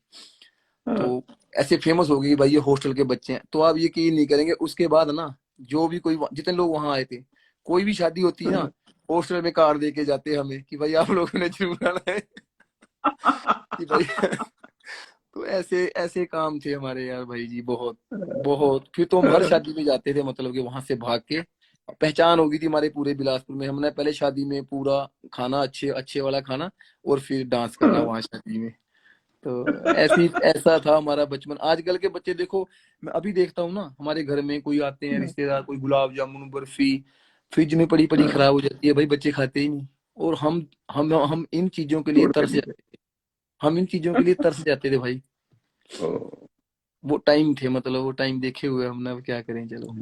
तो ऐसे फेमस हो गई भाई ये हॉस्टल के बच्चे हैं। तो आप यकीन नहीं करेंगे, उसके बाद ना जो भी कोई जितने लोग वहां आए थे, कोई भी शादी होती है ना, हॉस्टल में कार दे के जाते हैं हमें कि भाई आप लोगों ने जरूर आना है कि भाई तो ऐसे ऐसे काम थे हमारे यार भाई जी, बहुत बहुत। फिर तो हम हर शादी में जाते थे, मतलब कि वहां से भाग के पहचान हो गई थी हमारे पूरे बिलासपुर में। हमने पहले शादी में पूरा खाना, अच्छे अच्छे वाला खाना, और फिर डांस करना वहां शादी में। तो ऐसा था हमारा बचपन। आजकल के बच्चे देखो, मैं अभी देखता हूँ ना हमारे घर में कोई आते हैं रिश्तेदार, कोई गुलाब जामुन बर्फी फ्रिज में पड़ी पड़ी खराब हो जाती है भाई, बच्चे खाते ही नहीं। और हम इन चीजों के लिए छोड़ते तरस नहीं थे। जाते थे, हम इन चीजों के लिए तरस जाते थे भाई। वो टाइम थे, मतलब वो टाइम देखे हुए हमने, अब क्या करें, चलो।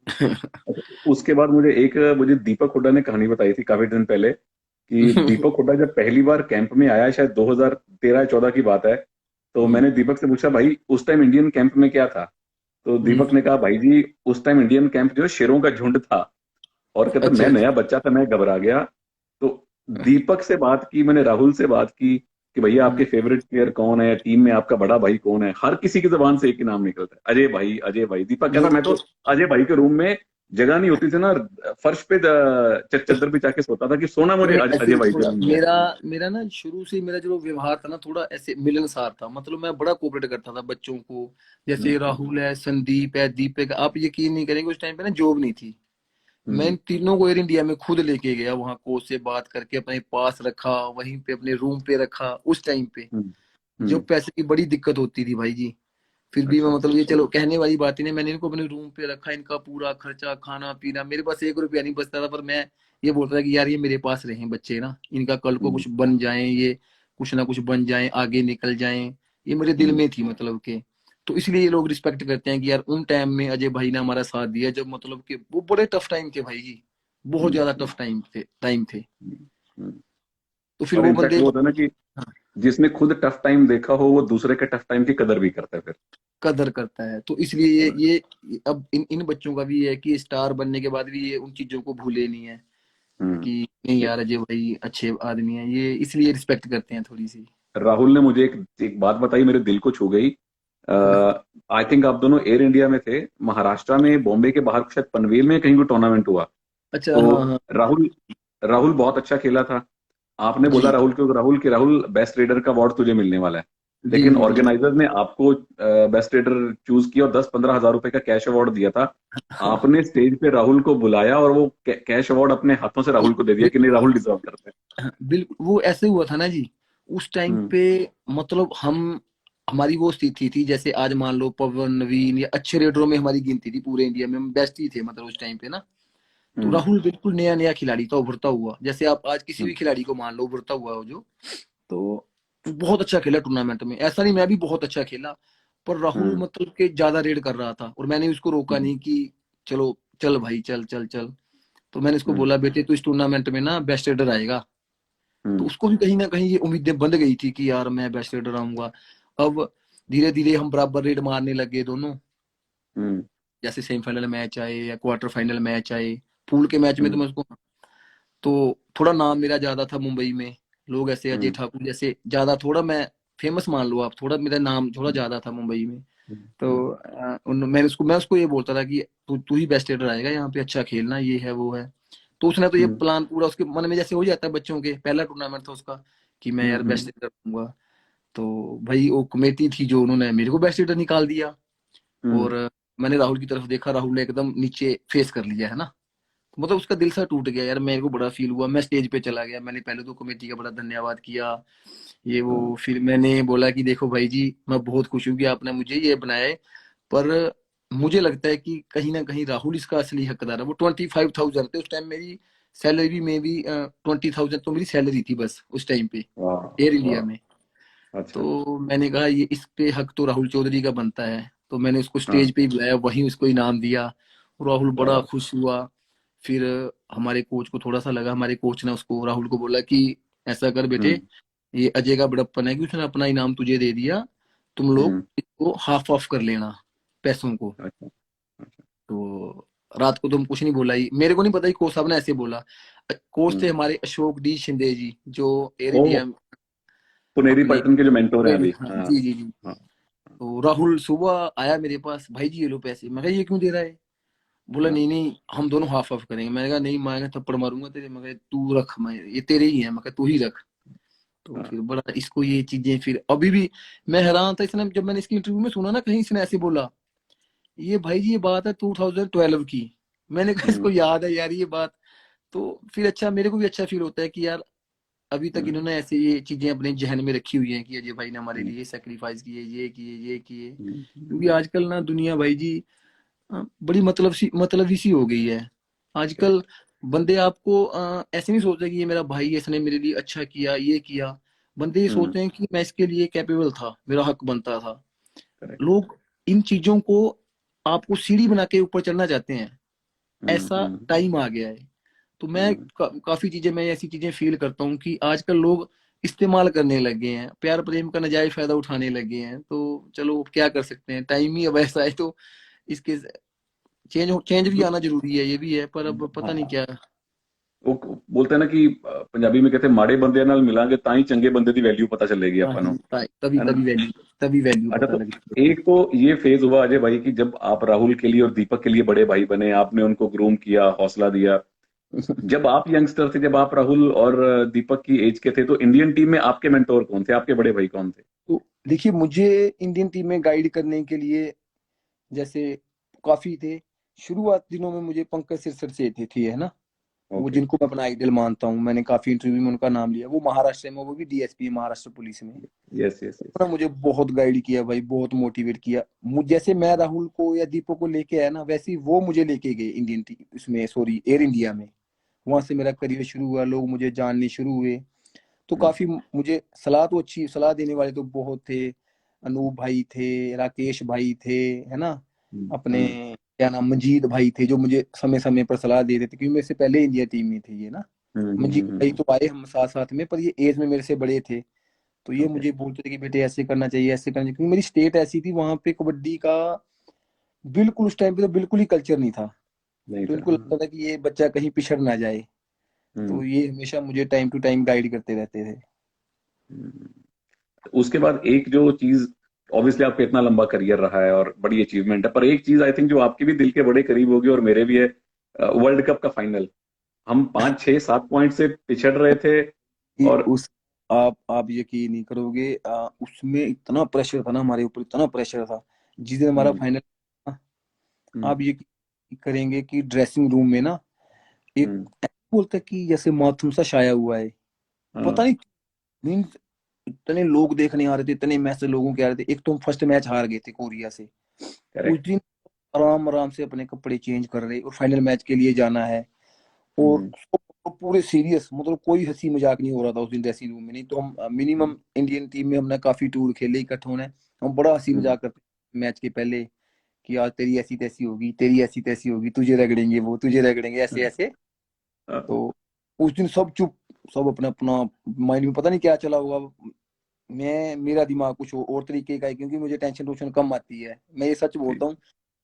अच्छा, उसके बाद मुझे दीपक हुड्डा ने कहानी बताई थी काफी दिन पहले कि दीपक हुड्डा जब पहली बार कैंप में आया, शायद 2013 या 14 की बात है। तो हम्म, मैंने दीपक से पूछा, भाई उस टाइम इंडियन कैंप में क्या था? तो हम्म, दीपक ने कहा, भाई जी उस टाइम इंडियन कैंप जो है, शेरों का झुंड था। और कहता, अच्छा मैं अच्छा। नया बच्चा था, मैं घबरा गया। तो दीपक से बात की मैंने, राहुल से बात की कि भैया आपके हाँ, फेवरेट प्लेयर कौन है, टीम में आपका बड़ा भाई कौन है? हर किसी की जुबान से एक ही नाम निकलता है, अजय भाई, अजय भाई। दीपक कहता, मेरे मैं तो अजय भाई के रूम में जगह नहीं होती थी ना, फर्श पे चद्दर बिछा के सोता था कि सोना मुझे मैं ऐसे अजय ही भाई के थोड़ा, रूम में है। मेरा मेरा ना शुरू से मेरा जो व्यवहार था ना, थोड़ा ऐसे मिलनसार था, मतलब मैं बड़ा कोऑपरेट करता था बच्चों को। जैसे हम्म, राहुल है, संदीप है, दीपक है, आप यकीन नहीं करेंगे उस टाइम पे ना जॉब नहीं थी। मैं हम्म, इन तीनों को एयर इंडिया में खुद लेके गया, वहां कोच से बात करके अपने पास रखा, वहीं पे अपने रूम पे रखा उस टाइम पे, हम्म, जब पैसे की बड़ी दिक्कत होती थी भाई जी। फिर भी मैं, अच्छा, मतलब ये चलो कहने वाली बात ही नहीं, मैंने इनको अपने रूम पे रखा, इनका पूरा खर्चा, खाना पीना, मेरे पास 1 रुपया नहीं बचता था, पर मैं ये बोलता था कि यार ये मेरे पास रहे बच्चे ना, इनका कल को हम्म, कुछ बन जाए, ये कुछ ना कुछ बन जाए, आगे निकल जाए, ये मेरे दिल हम्म, में थी, मतलब के। तो इसलिए ये लोग रिस्पेक्ट करते हैं कि यार उन टाइम में अजय भाई ने हमारा साथ दिया, जब मतलब कि वो बड़े टफ टाइम थे भाई जी, बहुत हम्म, ज्यादा टफ टाइम थे। हम्म, हम्म। तो फिर और वो इनफैक्ट बंदे, वो होता है ना कि हाँ, जिसने खुद टफ टाइम देखा हो, वो दूसरे के टफ टाइम की कदर भी करता है फिर। कदर करता है। तो इसलिए ये अब इन इन बच्चों का भी ये है कि स्टार बनने के बाद भी ये उन चीजों को भूले नहीं है, हम्म। कि नहीं यार अजय भाई अच्छे आदमी है, ये इसलिए रिस्पेक्ट करते हैं थोड़ी सी। राहुल ने मुझे एक बात बताई, मेरे दिल को छू गई। आई थिंक आप दोनों एयर इंडिया में थे, महाराष्ट्र में, बॉम्बे के बाहर शायद पनवेल में कहीं कोई टूर्नामेंट हुआ। अच्छा, तो हाँ हाँ। राहुल राहुल बहुत अच्छा खेला था। आपने बोला जी राहुल को, राहुल बेस्ट रेडर का अवार्ड तुझे मिलने वाला है। जी लेकिन जी जी। ऑर्गेनाइजर ने आपको बेस्ट रेडर चूज किया और 10-15 हजार रुपए का कैश अवार्ड दिया था। आपने स्टेज पे राहुल को बुलाया और वो कैश अवार्ड अपने हाथों से राहुल को दे दिया कि नहीं, राहुल डिजर्व करते बिल्कुल वो ऐसे हुआ था ना जी, उस टाइम हैं। पे, मतलब हम, हमारी वो स्थिति थी, जैसे आज मान लो पवन, नवीन, या अच्छे रेडरों में हमारी गिनती थी पूरे इंडिया में, हम बेस्ट ही थे मतलब उस टाइम पे ना। तो हम्म, राहुल बिल्कुल नया नया खिलाड़ी था, उभरता हुआ, जैसे आप आज किसी हम्म, भी खिलाड़ी को मान लो उभरता हुआ हो जो, तो बहुत अच्छा खेला टूर्नामेंट में, ऐसा नहीं मैं भी बहुत अच्छा खेला, पर राहुल हम्म, मतलब के ज्यादा रेड कर रहा था, और मैंने उसको रोका हम्म, नहीं कि चलो चल भाई, चल चल चल। तो मैंने उसको हम्म, बोला, बेटे तू इस टूर्नामेंट में ना बेस्ट रेडर आएगा। तो हम्म, उसको भी कहीं ना कहीं ये उम्मीदें बंध गई थी कि यार मैं बेस्ट रेडर आऊंगा। अब धीरे धीरे हम बराबर रेड मारने लगे दोनों, हम्म, जैसे सेमीफाइनल मैच आए या क्वार्टर फाइनल मैच आए, पूल के मैच में तो हम्म, मैं उसको, तो थोड़ा नाम मेरा ज्यादा था मुंबई में, लोग ऐसे अजय हम्म, ठाकुर जैसे ज्यादा, थोड़ा मैं फेमस मान लो आप, थोड़ा मेरा नाम थोड़ा ज्यादा था मुंबई में। हम्म, तो मैं उसको ये बोलता था कि तू तू ही बेस्ट रेडर आएगा यहाँ पे, अच्छा खेलना, ये है वो है। तो उसने तो ये हम्म, प्लान पूरा, उसके मन में जैसे हो जाता है बच्चों के, पहला टूर्नामेंट था उसका, कि मैं हम्म, यार बेस्ट रेडर दूंगा। तो भाई वो कमेटी थी जो, उन्होंने मेरे को बेस्ट रेडर निकाल दिया। हम्म, और मैंने राहुल की तरफ देखा, राहुल ने एकदम नीचे फेस कर लिया है ना, तो मतलब उसका दिल सा टूट गया यार, मेरे को बड़ा फील हुआ, मैं स्टेज पे चला गया, मैंने पहले तो कमेटी का बड़ा धन्यवाद किया, ये हाँ, वो, फिर मैंने बोला कि देखो भाई जी, मैं बहुत खुश हूँ कि आपने मुझे ये बनाया है, पर मुझे लगता है कि कहीं ना कहीं राहुल इसका असली हकदार है। वो 25,000 थे उस टाइम, मेरी सैलरी में भी 20,000 तो मेरी सैलरी थी बस उस टाइम पे, वाह, एयर इंडिया वाह, में। अच्छा, तो मैंने कहा ये इस पे हक तो राहुल चौधरी का बनता है, तो मैंने उसको हाँ, स्टेज पे ही बुलाया, वहीं उसको इनाम दिया। राहुल क्या बड़ा बात। खुश हुआ। फिर हमारे कोच को थोड़ा सा लगा, हमारे कोच ने उसको, राहुल को बोला कि ऐसा कर बेटे, हम्म, ये अजय का बड़प्पन है कि उसने अपना इनाम तुझे दे दिया, तुम लोग हम्म, इसको हाफ ऑफ कर लेना, पैसों को। अच्छा, अच्छा, तो रात को तुम कुछ नहीं बोला ही, मेरे को नहीं पता ही, कोच साहब ने ऐसे बोला। कोच थे हम्म, हमारे अशोक डी शिंदे जी, जो एयर ओ, इंडिया पुनेरी अपने, पलटन के जो मेंटोर हैं अभी, हाँ, हाँ, जी जी जी। हाँ, तो राहुल सुबह आया मेरे पास, भाई जी ये लो पैसे, मैं कहा ये क्यों दे रहा है? बोला हाँ, नहीं नहीं, हम दोनों हाफ ऑफ करेंगे। मैंने कहा नहीं, मैं थप्पड़ मारूंगा तेरे, मैं कहा तू रख, मैं ये तेरे ही है, मैं कहा तू ही रख। तो हाँ, फिर बड़ा इसको ये चीजें, फिर अभी भी मैं हैरान था, इसने जब मैंने इसकी इंटरव्यू में सुना ना, कहीं इसने ऐसे बोला, ये भाई जी ये बात है 2012 की, मैंने कहा हम्म, इसको याद है यार ये बात। तो फिर अच्छा, मेरे को भी अच्छा फील होता है कि यार अभी तक हम्म, इन्होंने ऐसे ये चीजें अपने जहन में रखी हुई हैं कि अजय भाई ने हमारे हम्म, लिए सेक्रीफाइस किए, ये किए, ये किए। हम्म, क्योंकि आजकल ना दुनिया भाई जी बड़ी मतलबी सी हो गई है correct, आजकल। बंदे आपको ऐसे नहीं सोचते कि ये मेरा भाई है, इसने मेरे लिए अच्छा किया, ये किया। बंदे ये हम्म, सोचते हैं कि मैं इसके लिए कैपेबल था, मेरा हक बनता था। करेक्ट। लोग इन चीजों को आपको सीढ़ी बना के ऊपर चढ़ना चाहते हैं, ऐसा हम्म। टाइम आ गया है। तो मैं हम्म। काफी चीजें, मैं ऐसी चीजें फील करता हूँ कि आजकल लोग इस्तेमाल करने लगे हैं, प्यार प्रेम का नाजायज फायदा उठाने लगे हैं। तो चलो क्या कर सकते हैं, टाइम ही अब ऐसा है। तो इसके चेंज भी आना जरूरी है, ये भी है, पर अब पता नहीं हाँ, क्या। वो बोलते हैं ना कि पंजाबी में कहते हैं माड़े बंदे नाल मिलांगे ताई चंगे बंदे दी वैल्यू पता चलेगी हाँ अपन जी, को, तभी है ना। तभी वैल्यू अच्छा, पता तो लगती एक तो ये फेज हुआ अजय भाई कि जब आप राहुल के लिए और दीपक के लिए बड़े भाई बने, आपने उनको ग्रूम किया, हौसला दिया। है। जब आप यंगस्टर थे, जब आप राहुल और दीपक की एज के थे, तो इंडियन टीम में आपके मेंटोर कौन थे, आपके बड़े भाई कौन थे? तो देखिए, मुझे इंडियन टीम में गाइड करने के लिए जैसे काफी थे। शुरुआत दिनों में मुझे पंकज सिरसट से थे, है ना। वो ओके। जिनको मैं अपना आइडल मानता हूँ, मैंने काफी इंटरव्यू में उनका नाम लिया। वो महाराष्ट्र में, वो भी डीएसपी है महाराष्ट्र पुलिस में। Yes yes yes. उन्होंने मुझे बहुत गाइड किया भाई, बहुत मोटिवेट किया। जैसे मैं राहुल को या दीपक को लेके आया ना, वैसे ही वो मुझे लेके गए इंडियन टीम इसमें, सॉरी, एयर इंडिया में। वहां से मेरा करियर शुरू हुआ, लोग मुझे जानने शुरू हुए। तो काफी मुझे सलाह, तो अच्छी सलाह देने वाले तो बहुत थे। अनूप भाई थे, राकेश भाई थे, है ना। अपने क्या नाम, मंजीत भाई थे, जो मुझे समय समय पर सलाह दे देते, क्योंकि मेरे से पहले इंडिया टीम में थे ये ना। मंजीत भाई तो आए हम साथ साथ में, पर ये एज में मेरे से बड़े थे। तो ये ओके। मुझे बोलते थे कि बेटे ऐसे करना चाहिए, ऐसे करना चाहिए, क्योंकि मेरी स्टेट ऐसी थी, वहां पे कबड्डी का बिल्कुल उस टाइम पे तो बिल्कुल ही कल्चर नहीं था। नहीं तो था, इनको हाँ। लगता था कि ये बच्चा कहीं पिछड़ ना जाए। तो हम्म। ये हमेशा मुझे टाइम टू टाइम गाइड करते रहते थे। उसके बाद एक जो चीज, ऑब्वियसली आपका इतना लंबा करियर रहा है और बड़ी अचीवमेंट है, पर एक चीज आई थिंक जो आपके भी दिल के बड़े करीब होगी और मेरे भी है, वर्ल्ड कप का फाइनल। हम 5 6 7 पॉइंट से पिछड़ रहे थे। कि और उस आप यकीन नहीं करोगे, उसमें इतना प्रेशर था ना हमारे ऊपर, इतना प्रेशर था जिस दिन हमारा हम्म। फाइनल। हम्म। आप ये करेंगे कि ड्रेसिंग रूम में ना एक हम्म। बोलता है कि जैसे मातम सा छाया हुआ है। पता हाँ। नहीं, मीन्स इतने लोग देखने आ रहे थे, इतने मैच लोगों के आ रहे थे। एक तो हम फर्स्ट मैच हार गए थे कोरिया से। उस करेक्ट। दिन आराम आराम से अपने कपड़े चेंज कर रहे और फाइनल मैच के लिए जाना है। और हम्म। पूरे सीरियस, मतलब कोई हंसी मजाक नहीं हो रहा था उस दिन ड्रेसिंग रूम में। नहीं तो हम मिनिमम इंडियन टीम में हमने काफी टूर खेले इकट्ठे होने, हम बड़ा हंसी हम्म। मजाक करते मैच के पहले कि आज तेरी ऐसी तैसी होगी, तेरी ऐसी तैसी होगी, तुझे रगड़ेंगे, वो तुझे रगड़ेंगे, ऐसे ऐसे। हाँ, तो उस दिन सब चुप, सब अपना अपना माइंड में पता नहीं क्या चला होगा। मेरा दिमाग कुछ और तरीके का है, क्योंकि मुझे टेंशन टूशन कम आती है, मैं ये सच जी। बोलता हूँ।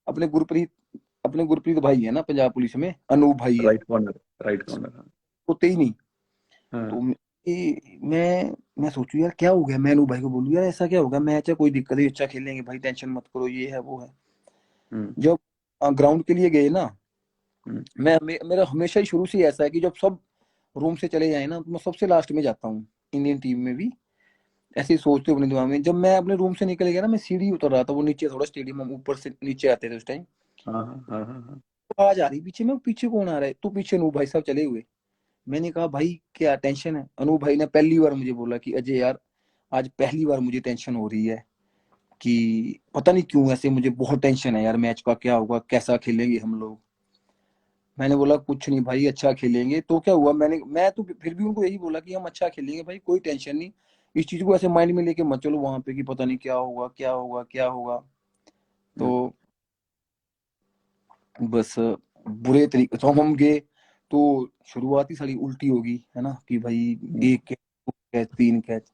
अपने गुरप्रीत अपने गुरप्रीत भाई है ना पंजाब पुलिस में, अनूप भाई है, राइट कॉर्नर। राइट कॉर्नर, हाँ। होते ही नहीं। हाँ। तो मैं सोचू यार क्या हो गया, मैं अनूप भाई को बोलूँ यार ऐसा क्या होगा, मैच है, कोई दिक्कत है, अच्छा खेलेंगे भाई, टेंशन मत करो, ये है वो है। हम्म। जब ग्राउंड के लिए गए ना, हम्म। मेरा हमेशा ही शुरू से ही ऐसा है कि जब सब रूम से चले जाए ना, तो मैं सबसे लास्ट में जाता हूँ, इंडियन टीम में भी। ऐसे ही सोचते हो अपने दिमाग में। जब मैं अपने रूम से निकल गया ना, मैं सीढ़ी उतर रहा था, वो नीचे थोड़ा स्टेडियम, हम ऊपर से नीचे आते थे उस टाइम। हाँ हाँ हाँ हाँ हाँ। तो आवाज आ रही पीछे में, पीछे कौन आ रहा है, तो पीछे अनूप भाई साहब चले हुए। मैंने कहा भाई क्या टेंशन है। अनूप भाई ने पहली बार मुझे बोला कि अजय यार, आज पहली बार मुझे टेंशन हो रही है, कि पता नहीं क्यों ऐसे मुझे बहुत टेंशन है यार, मैच का क्या होगा, कैसा खेलेंगे हम लोग। मैंने बोला कुछ नहीं भाई, अच्छा खेलेंगे। तो क्या हुआ, मैं तो फिर भी उनको यही बोला कि हम अच्छा खेलेंगे भाई, कोई टेंशन नहीं। इस चीज को ऐसे माइंड में लेके मत चलो वहां पे कि पता नहीं क्या होगा, क्या होगा, क्या होगा। तो हम्म। बस बुरे तरीके तो हम गए। तो शुरुआत ही सारी उल्टी होगी, है ना, कि भाई हम्म। एक कैच, दो कैच, तीन कैच।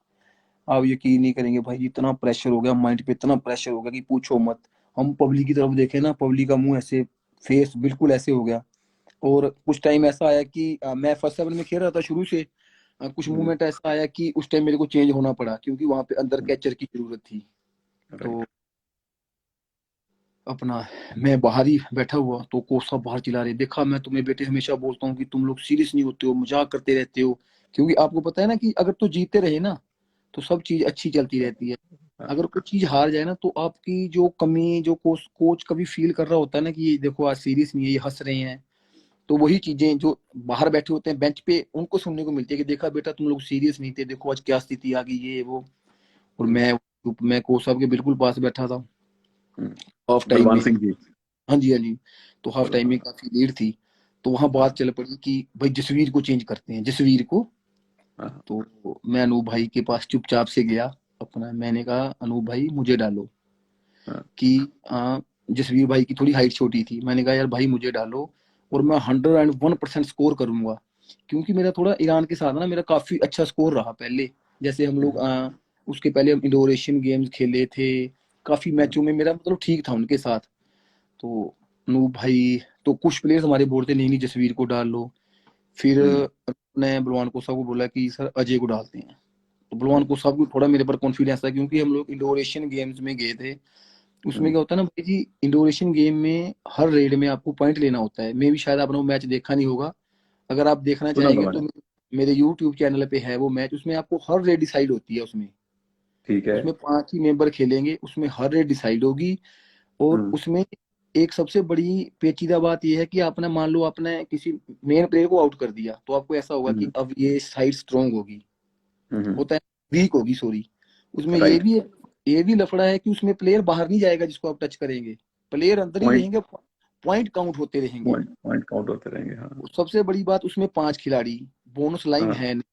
आप यकीन नहीं करेंगे भाई, इतना प्रेशर हो गया माइंड पे, इतना प्रेशर हो गया कि पूछो मत। हम पब्लिक की तरफ देखे ना, पब्लिक का मुंह ऐसे, फेस बिल्कुल ऐसे हो गया। और कुछ टाइम ऐसा आया कि मैं फर्स्ट 7 में खेल रहा था शुरू से। कुछ हम्म। मूवमेंट ऐसा आया कि उस टाइम मेरे को चेंज होना पड़ा, क्योंकि वहां पे अंदर कैचर की जरूरत थी। तो राइट। अपना मैं बाहर ही बैठा हुआ, तो कोच साहब बाहर चिल्ला रहे, देखा मैं तुम्हें बेटे हमेशा बोलता हूँ कि तुम लोग सीरियस नहीं होते हो, मजाक करते रहते हो। क्योंकि आपको पता है ना कि अगर तो जीते रहे ना, तो सब चीज अच्छी चलती रहती है। हाँ। अगर कोई चीज हार जाए ना, तो आपकी जो कमी, जो कोच कभी फील कर रहा होता है ना कि ये देखो आज सीरियस नहीं है, ये हंस रहे हैं। तो वही चीजें जो बाहर बैठे होते हैं बेंच पे, उनको सुनने को मिलती है कि देखा बेटा तुम लोग सीरियस नहीं थे, देखो आज क्या स्थिति आ गई, ये वो। और हम्म। मैं कोच साहब के बिल्कुल पास बैठा था हाफ टाइम बलवान में। सिंह जी। हाँ जी, हाँ जी। तो हाफ टाइम में हाँ। काफी लीड थी। तो वहां बात हाँ। चल पड़ी कि भाई जसवीर को चेंज करते हैं, जसवीर को। हाँ। तो मैं अनूप भाई के पास चुपचाप से गया अपना, मैंने कहा अनूप भाई मुझे डालो। हाँ। कि जसवीर भाई की थोड़ी हाइट छोटी थी, मैंने कहा यार भाई मुझे डालो और मैं 101% स्कोर करूंगा, क्योंकि मेरा थोड़ा ईरान के साथ ना मेरा काफी अच्छा स्कोर रहा पहले। जैसे हम लोग उसके पहले हम इंडोर एशियन गेम्स खेले थे, काफी मैचों में मेरा मतलब ठीक था उनके साथ। तो नूब भाई, तो कुछ प्लेयर्स हमारे बोलते नहीं नहीं जसवीर को डाल लो। फिर ने बलवान कोसा को बोला कि सर अजय को डालते हैं। तो बलवान कोसा को थोड़ा मेरे पर कॉन्फिडेंस था, क्योंकि हम लोग इंडोर एशियन गेम्स में गए थे। उसमें क्या होता है ना भाई जी, इंडोर एशियन गेम में हर रेड में आपको पॉइंट लेना होता है। मे भी शायद आपने वो मैच देखा नहीं होगा, अगर आप देखना सुना था चाहेंगे तो मैंने। मेरे यूट्यूब चैनल पे है वो मैच। उसमें आपको हर रेड डिसाइड होती है। उसमें ठीक है। उसमें 5 ही मेंबर खेलेंगे, उसमें हर रेड डिसाइड होगी। और उसमें एक सबसे बड़ी पेचीदा बात यह है कि आपने मान लो आपने किसी मेन प्लेयर को आउट कर दिया, तो आपको ऐसा होगा कि अब ये साइड स्ट्रांग होगी, होता है वीक होगी, सॉरी। उसमें राइट। ये भी लफड़ा है कि उसमें प्लेयर बाहर नहीं जाएगा जिसको आप टच करेंगे, प्लेयर अंदर ही पॉइंट रहेंगे, पॉइंट काउंट होते रहेंगे। पॉइंट पॉइंट काउंट होते रहेंगे। हाँ। सबसे बड़ी बात, उसमें 5 खिलाड़ी, बोनस लाइन हाँ। है नहीं,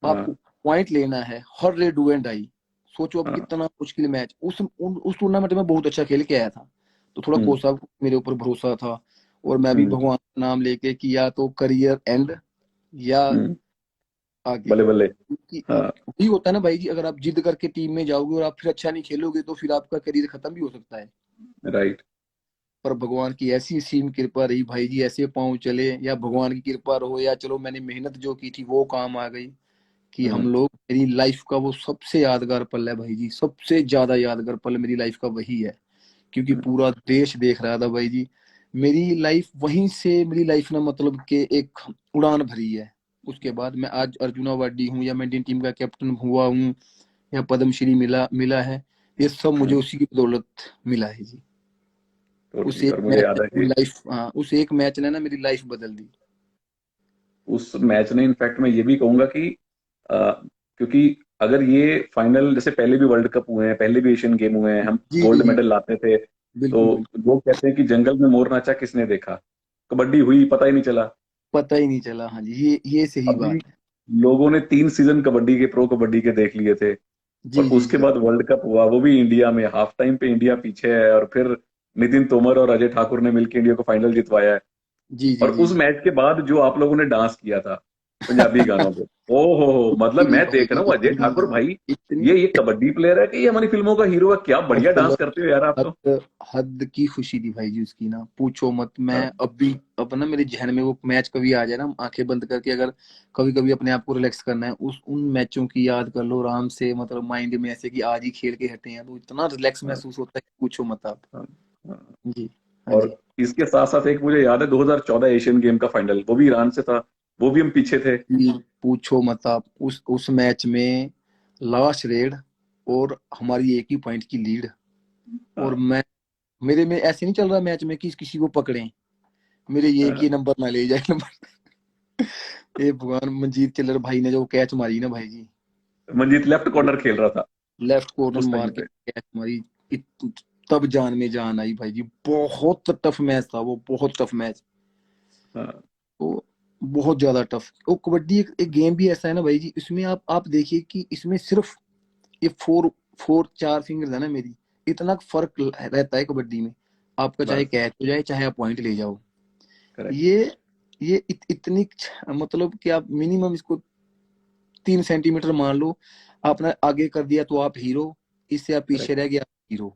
आपको हाँ। पॉइंट लेना है हर रे डू एंड डाई। सोचो अब हाँ। कितना मुश्किल मैच। उस टूर्नामेंट में बहुत अच्छा खेल के आया था, तो थोड़ा कोच साहब को मेरे ऊपर भरोसा था। और मैं भी हम्म। भगवान का नाम लेके कि या तो करियर एंड या हम्म। आगे। बल्ले बल्ले। क्योंकि हाँ। वही होता है ना भाई जी, अगर आप जिद करके टीम में जाओगे और आप फिर अच्छा नहीं खेलोगे तो फिर आपका करियर खत्म भी हो सकता है। राइट। पर भगवान की ऐसी सीम कृपा रही भाई जी, ऐसे पाँव चले, या भगवान की कृपा रहो या चलो मैंने मेहनत जो की थी वो काम आ गई, कि हम लोग, मेरी लाइफ का वो सबसे यादगार पल है भाई जी, सबसे ज्यादा यादगार पल मेरी लाइफ का वही है। क्योंकि पूरा देश देख रहा था भाई जी, मेरी लाइफ वहीं से, मेरी लाइफ ने मतलब के एक उड़ान भरी है। उसके बाद मैं आज अर्जुन अवार्डी हूँ, या मैं इंडियन टीम का कैप्टन हुआ हूँ, या पद्मश्री मिला मिला है, ये सब मुझे उसी की बदौलत मिला है जी। उस टोटली। एक और मुझे मैच याद ने है मेरी कि लाइफ, हाँ उस एक मैच ने ना मेरी लाइफ बदल दी। उस मैच ने, इनफैक्ट मैं ये भी कहूंगा कि क्योंकि अगर ये फाइनल, जैसे पहले भी वर्ल्ड कप हुए हैं, पहले भी एशियन गेम हुए हैं, हम जी जी गोल्ड जी, मेडल लाते थे, तो बिल्कुल बिल्कुल। लोग कहते हैं कि जंगल में मोर नाचा किसने देखा, कबड्डी हुई पता ही नहीं चला। पता ही नहीं चला, हाँ जी, ये सही अभी बात है। लोगों ने 3 सीजन कबड्डी के, प्रो कबड्डी के देख लिए थे, और जी जी उसके जी बाद वर्ल्ड कप हुआ, वो भी इंडिया में, हाफ टाइम पे इंडिया पीछे है, और फिर नितिन तोमर और अजय ठाकुर ने मिलकर इंडिया को फाइनल जितवाया है। जी जी और जी उस मैच के बाद जो आप लोगों ने डांस किया था पंजाबी गानों पे, ओ हो, मतलब जी मैं भाई देख रहा हूँ अजय ठाकुर इतनी भाई, इतनी ये कबड्डी प्लेयर है कि ये हमारी फिल्मों का हीरो है, क्या बढ़िया डांस मतलब करते हो यार आप तो। हद हद की खुशी थी भाई जी उसकी ना, पूछो मत। मैं हाँ। अब भी, अब ना मेरे जहन में वो मैच कभी आ जाए ना, आंखें बंद करके अगर कभी कभी अपने आप को रिलैक्स करना है, उस उन मैचों की याद कर लो आराम से, मतलब माइंड में ऐसे कि आज ही खेल के हटे हैं, तो इतना रिलैक्स हाँ। महसूस होता है कि पूछो मत आप। हाँ। हाँ। जी हाँ और जी इसके साथ साथ एक मुझे याद है 2014 एशियन गेम का फाइनल, वो भी ईरान से था, वो भी हम पीछे थे। जी, पूछो मत आप। उस मैच में लास्ट रेड और हमारी एक ही पॉइंट की लीड, और हाँ। मैं, मेरे में ऐसे नहीं चल रहा मैच में कि किसी को पकड़ें, मेरे ये हाँ। कि नंबर ना ले जाए नंबर। ये भगवान, मंजीत चिल्लर भाई ने जो कैच मारी ना भाई जी, मंजीत लेफ्ट कॉर्नर खेल रहा था लेफ्ट कॉर्नर उस मार टाइम के पे। कैच मारी, तब जान में जान आई भाई जी। बहुत टफ मैच था वो, बहुत टफ मैच। हाँ। तो बहुत ज्यादा टफ। वो कबड्डी एक गेम भी ऐसा है ना भाई जी, इसमें आप देखिए कि इसमें सिर्फ ये फोर फोर 4 फिंगर्स है ना मेरी, इतना फर्क रहता है कबड्डी में। आपका चाहे बस। कैच हो जाए चाहे आप पॉइंट ले जाओ, करेक्ट। ये इतनी, मतलब कि आप मिनिमम इसको 3 सेंटीमीटर मान लो, आपने आगे कर दिया तो आप हीरो, इससे आप पीछे करेक्ट। रह गया आप हीरो।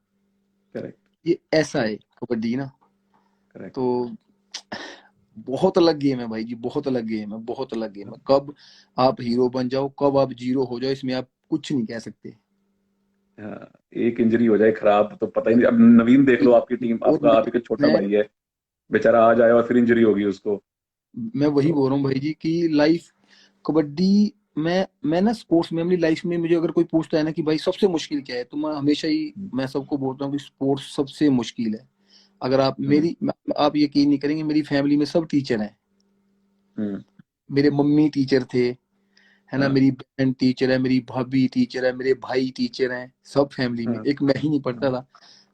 करेक्ट। ये ऐसा है कबड्डी ना। करेक्ट। तो बहुत अलग गेम है भाई जी, बहुत अलग गेम है, बहुत अलग गेम है। कब आप हीरो बन जाओ, कब आप जीरो हो जाओ, इसमें आप कुछ नहीं कह सकते। हाँ, एक इंजरी हो जाए खराब तो पता ही नहीं। अब नवीन देख लो, आपकी टीम, और आपका आप ही का छोटा मैं भाई है, बेचारा आज आया और फिर इंजरी होगी उसको। मैं वही तो बोल रहा हूँ भाई जी कि लाइफ, कबड्डी, मैं ना स्पोर्ट्स में अपनी लाइफ में, मुझे अगर कोई पूछता है ना कि भाई सबसे मुश्किल क्या है, तो मैं हमेशा ही, मैं सबको बोलता हूँ कि स्पोर्ट्स सबसे मुश्किल है। अगर आप हम्म। आप यकीन नहीं करेंगे, मेरी फैमिली में सब टीचर हैं। हम्म। मेरे मम्मी टीचर थे, है ना, हाँ। मेरी बहन टीचर है, मेरी भाभी टीचर है, मेरे भाई टीचर हैं, सब फैमिली में, हाँ। एक मैं ही नहीं पढ़ता था।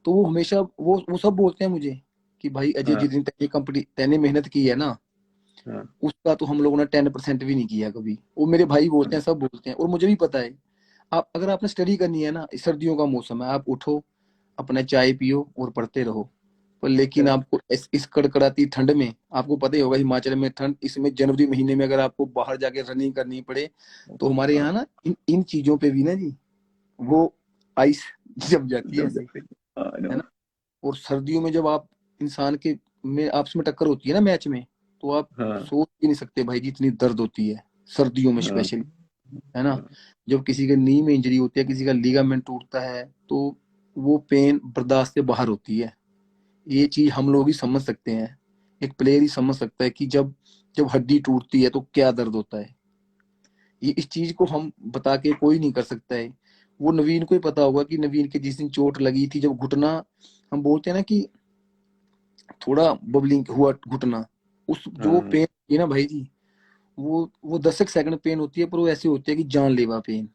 तो वो हमेशा वो सब बोलते हैं मुझे कि भाई अजय, हाँ। जिस दिन तैने मेहनत की है ना, हाँ। उसका तो हम लोगों ने 10% भी नहीं किया कभी। वो मेरे भाई बोलते हैं, सब बोलते हैं, और मुझे भी पता है। आप, अगर आपने स्टडी करनी है ना, सर्दियों का मौसम है, आप उठो, अपना चाय पियो और पढ़ते रहो। पर लेकिन करेक्ट। आपको इस कड़कड़ाती ठंड में, आपको पता ही होगा हिमाचल में ठंड, इसमें जनवरी महीने में अगर आपको बाहर जाके रनिंग करनी पड़े, तो हमारे हाँ, यहाँ ना इन चीजों पे भी ना जी वो आइस जम जाती है जम ऐसे, जाते हैं, आई है नो। ना। और सर्दियों में जब आप इंसान के में आपस में टक्कर होती है ना मैच में, तो आप हाँ सोच भी नहीं सकते भाई जितनी दर्द होती है सर्दियों में हाँ स्पेशली, है ना। हाँ। जब किसी के नी में इंजरी होती है, किसी का लीगामेंट टूटता है, तो वो पेन बर्दाश्त से बाहर होती है। ये चीज हम लोग ही समझ सकते हैं, एक प्लेयर ही समझ सकता है कि जब जब हड्डी टूटती है तो क्या दर्द होता है। ये इस चीज को हम बता के कोई नहीं कर सकता है। वो नवीन को ही पता होगा कि नवीन के जिस दिन चोट लगी थी, जब घुटना, हम बोलते हैं ना कि थोड़ा बबलिंग हुआ घुटना, उस जो हाँ, पेन है ना भाई जी, वो 10 सेकंड पेन होती है, पर वो ऐसी होती है कि जानलेवा पेन,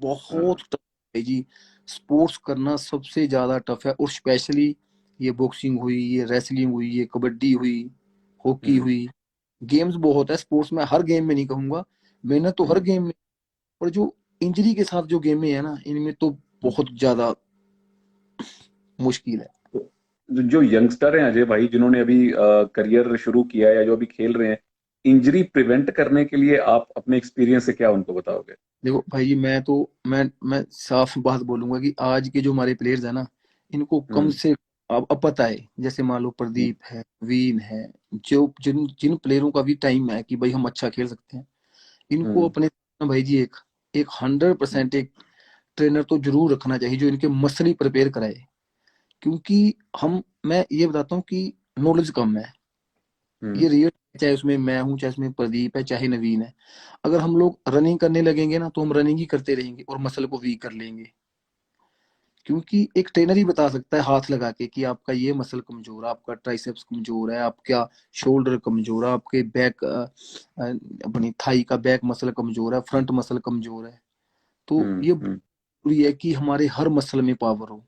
बहुत हाँ, टफ है जी। स्पोर्ट्स करना सबसे ज्यादा टफ है, और स्पेशली ये बॉक्सिंग हुई, ये रेसलिंग हुई, ये कबड्डी हुई, हॉकी हम्म, हुई। गेम्स बहुत है स्पोर्ट्स में, हर गेम में नहीं कहूंगा, मेहनत तो हर हम्म, गेम में, पर जो इंजरी के साथ जो गेमें है ना, इनमें तो हम्म। बहुत ज्यादा मुश्किल है। तो जो यंगस्टर हैं अजय भाई, जिन्होंने अभी करियर शुरू किया है या जो अभी खेल रहे हैं, इंजरी प्रिवेंट करने के लिए आप अपने एक्सपीरियंस से क्या उनको बताओगे? देखो भाई जी, मैं साफ बात बोलूंगा कि आज के जो हमारे प्लेयर्स है ना, इनको कम हम्म, से, अब पता है, जैसे मान लो हम्म, प्रदीप है, वीन है, जो जिन जिन प्लेयरों का भी टाइम है कि भाई हम अच्छा खेल सकते हैं, इनको हम्म, अपने ना भाई जी एक एक 100% एक ट्रेनर तो जरूर रखना चाहिए जो इनके मसल ही प्रिपेयर कराए। क्योंकि मैं ये बताता हूँ कि नॉलेज कम है, ये हम्म, रियल, चाहे उसमें मैं हूँ, चाहे उसमें प्रदीप है, चाहे नवीन है। अगर हम लोग रनिंग करने लगेंगे ना, तो हम रनिंग ही करते रहेंगे और मसल को वीक कर लेंगे। क्योंकि एक ट्रेनर ही बता सकता है हाथ लगा के कि आपका ये मसल कमजोर है, आपका ट्राइसेप्स कमजोर है, आपका शोल्डर कमजोर है, आपके बैक अपनी थाई का बैक मसल कमजोर है, फ्रंट मसल कमजोर है। तो हम्म, ये हम्म, जरूरी है कि हमारे हर मसल में पावर हो।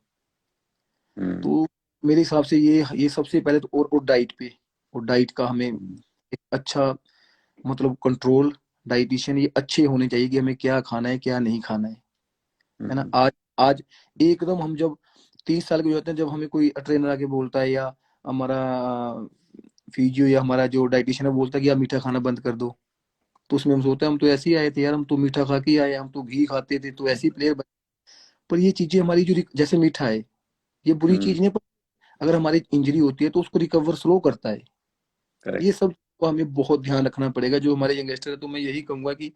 हम्म, तो मेरे हिसाब से ये सबसे पहले तो, और डाइट पे, और डाइट का हमें हम्म, एक अच्छा, मतलब कंट्रोल, डाइटिशियन ये अच्छे होने चाहिए कि हमें क्या खाना है क्या नहीं खाना है ना। हम्म, आज आज एकदम हम जब 30 साल के हो जाते हैं, जब हमें कोई ट्रेनर आके बोलता है, या हमारा फिजियो या हमारा जो डाइटिशियन है बोलता है कि आप मीठा खाना बंद कर दो, तो उसमें हम सोचते हैं हम तो ऐसे ही आए थे यार, हम तो मीठा खा के ही आए, हम तो घी खाते थे तो ऐसे ही प्लेयर बने। पर ये चीजें हमारी जो जैसे मीठा है, ये बुरी हम्म, चीज नहीं है, पर अगर हमारी इंजरी होती है तो उसको रिकवर स्लो करता है। ये करेक्ट। सब को हमें बहुत ध्यान रखना पड़ेगा जो हमारे यंगस्टर है। तो मैं यही कहूंगा कि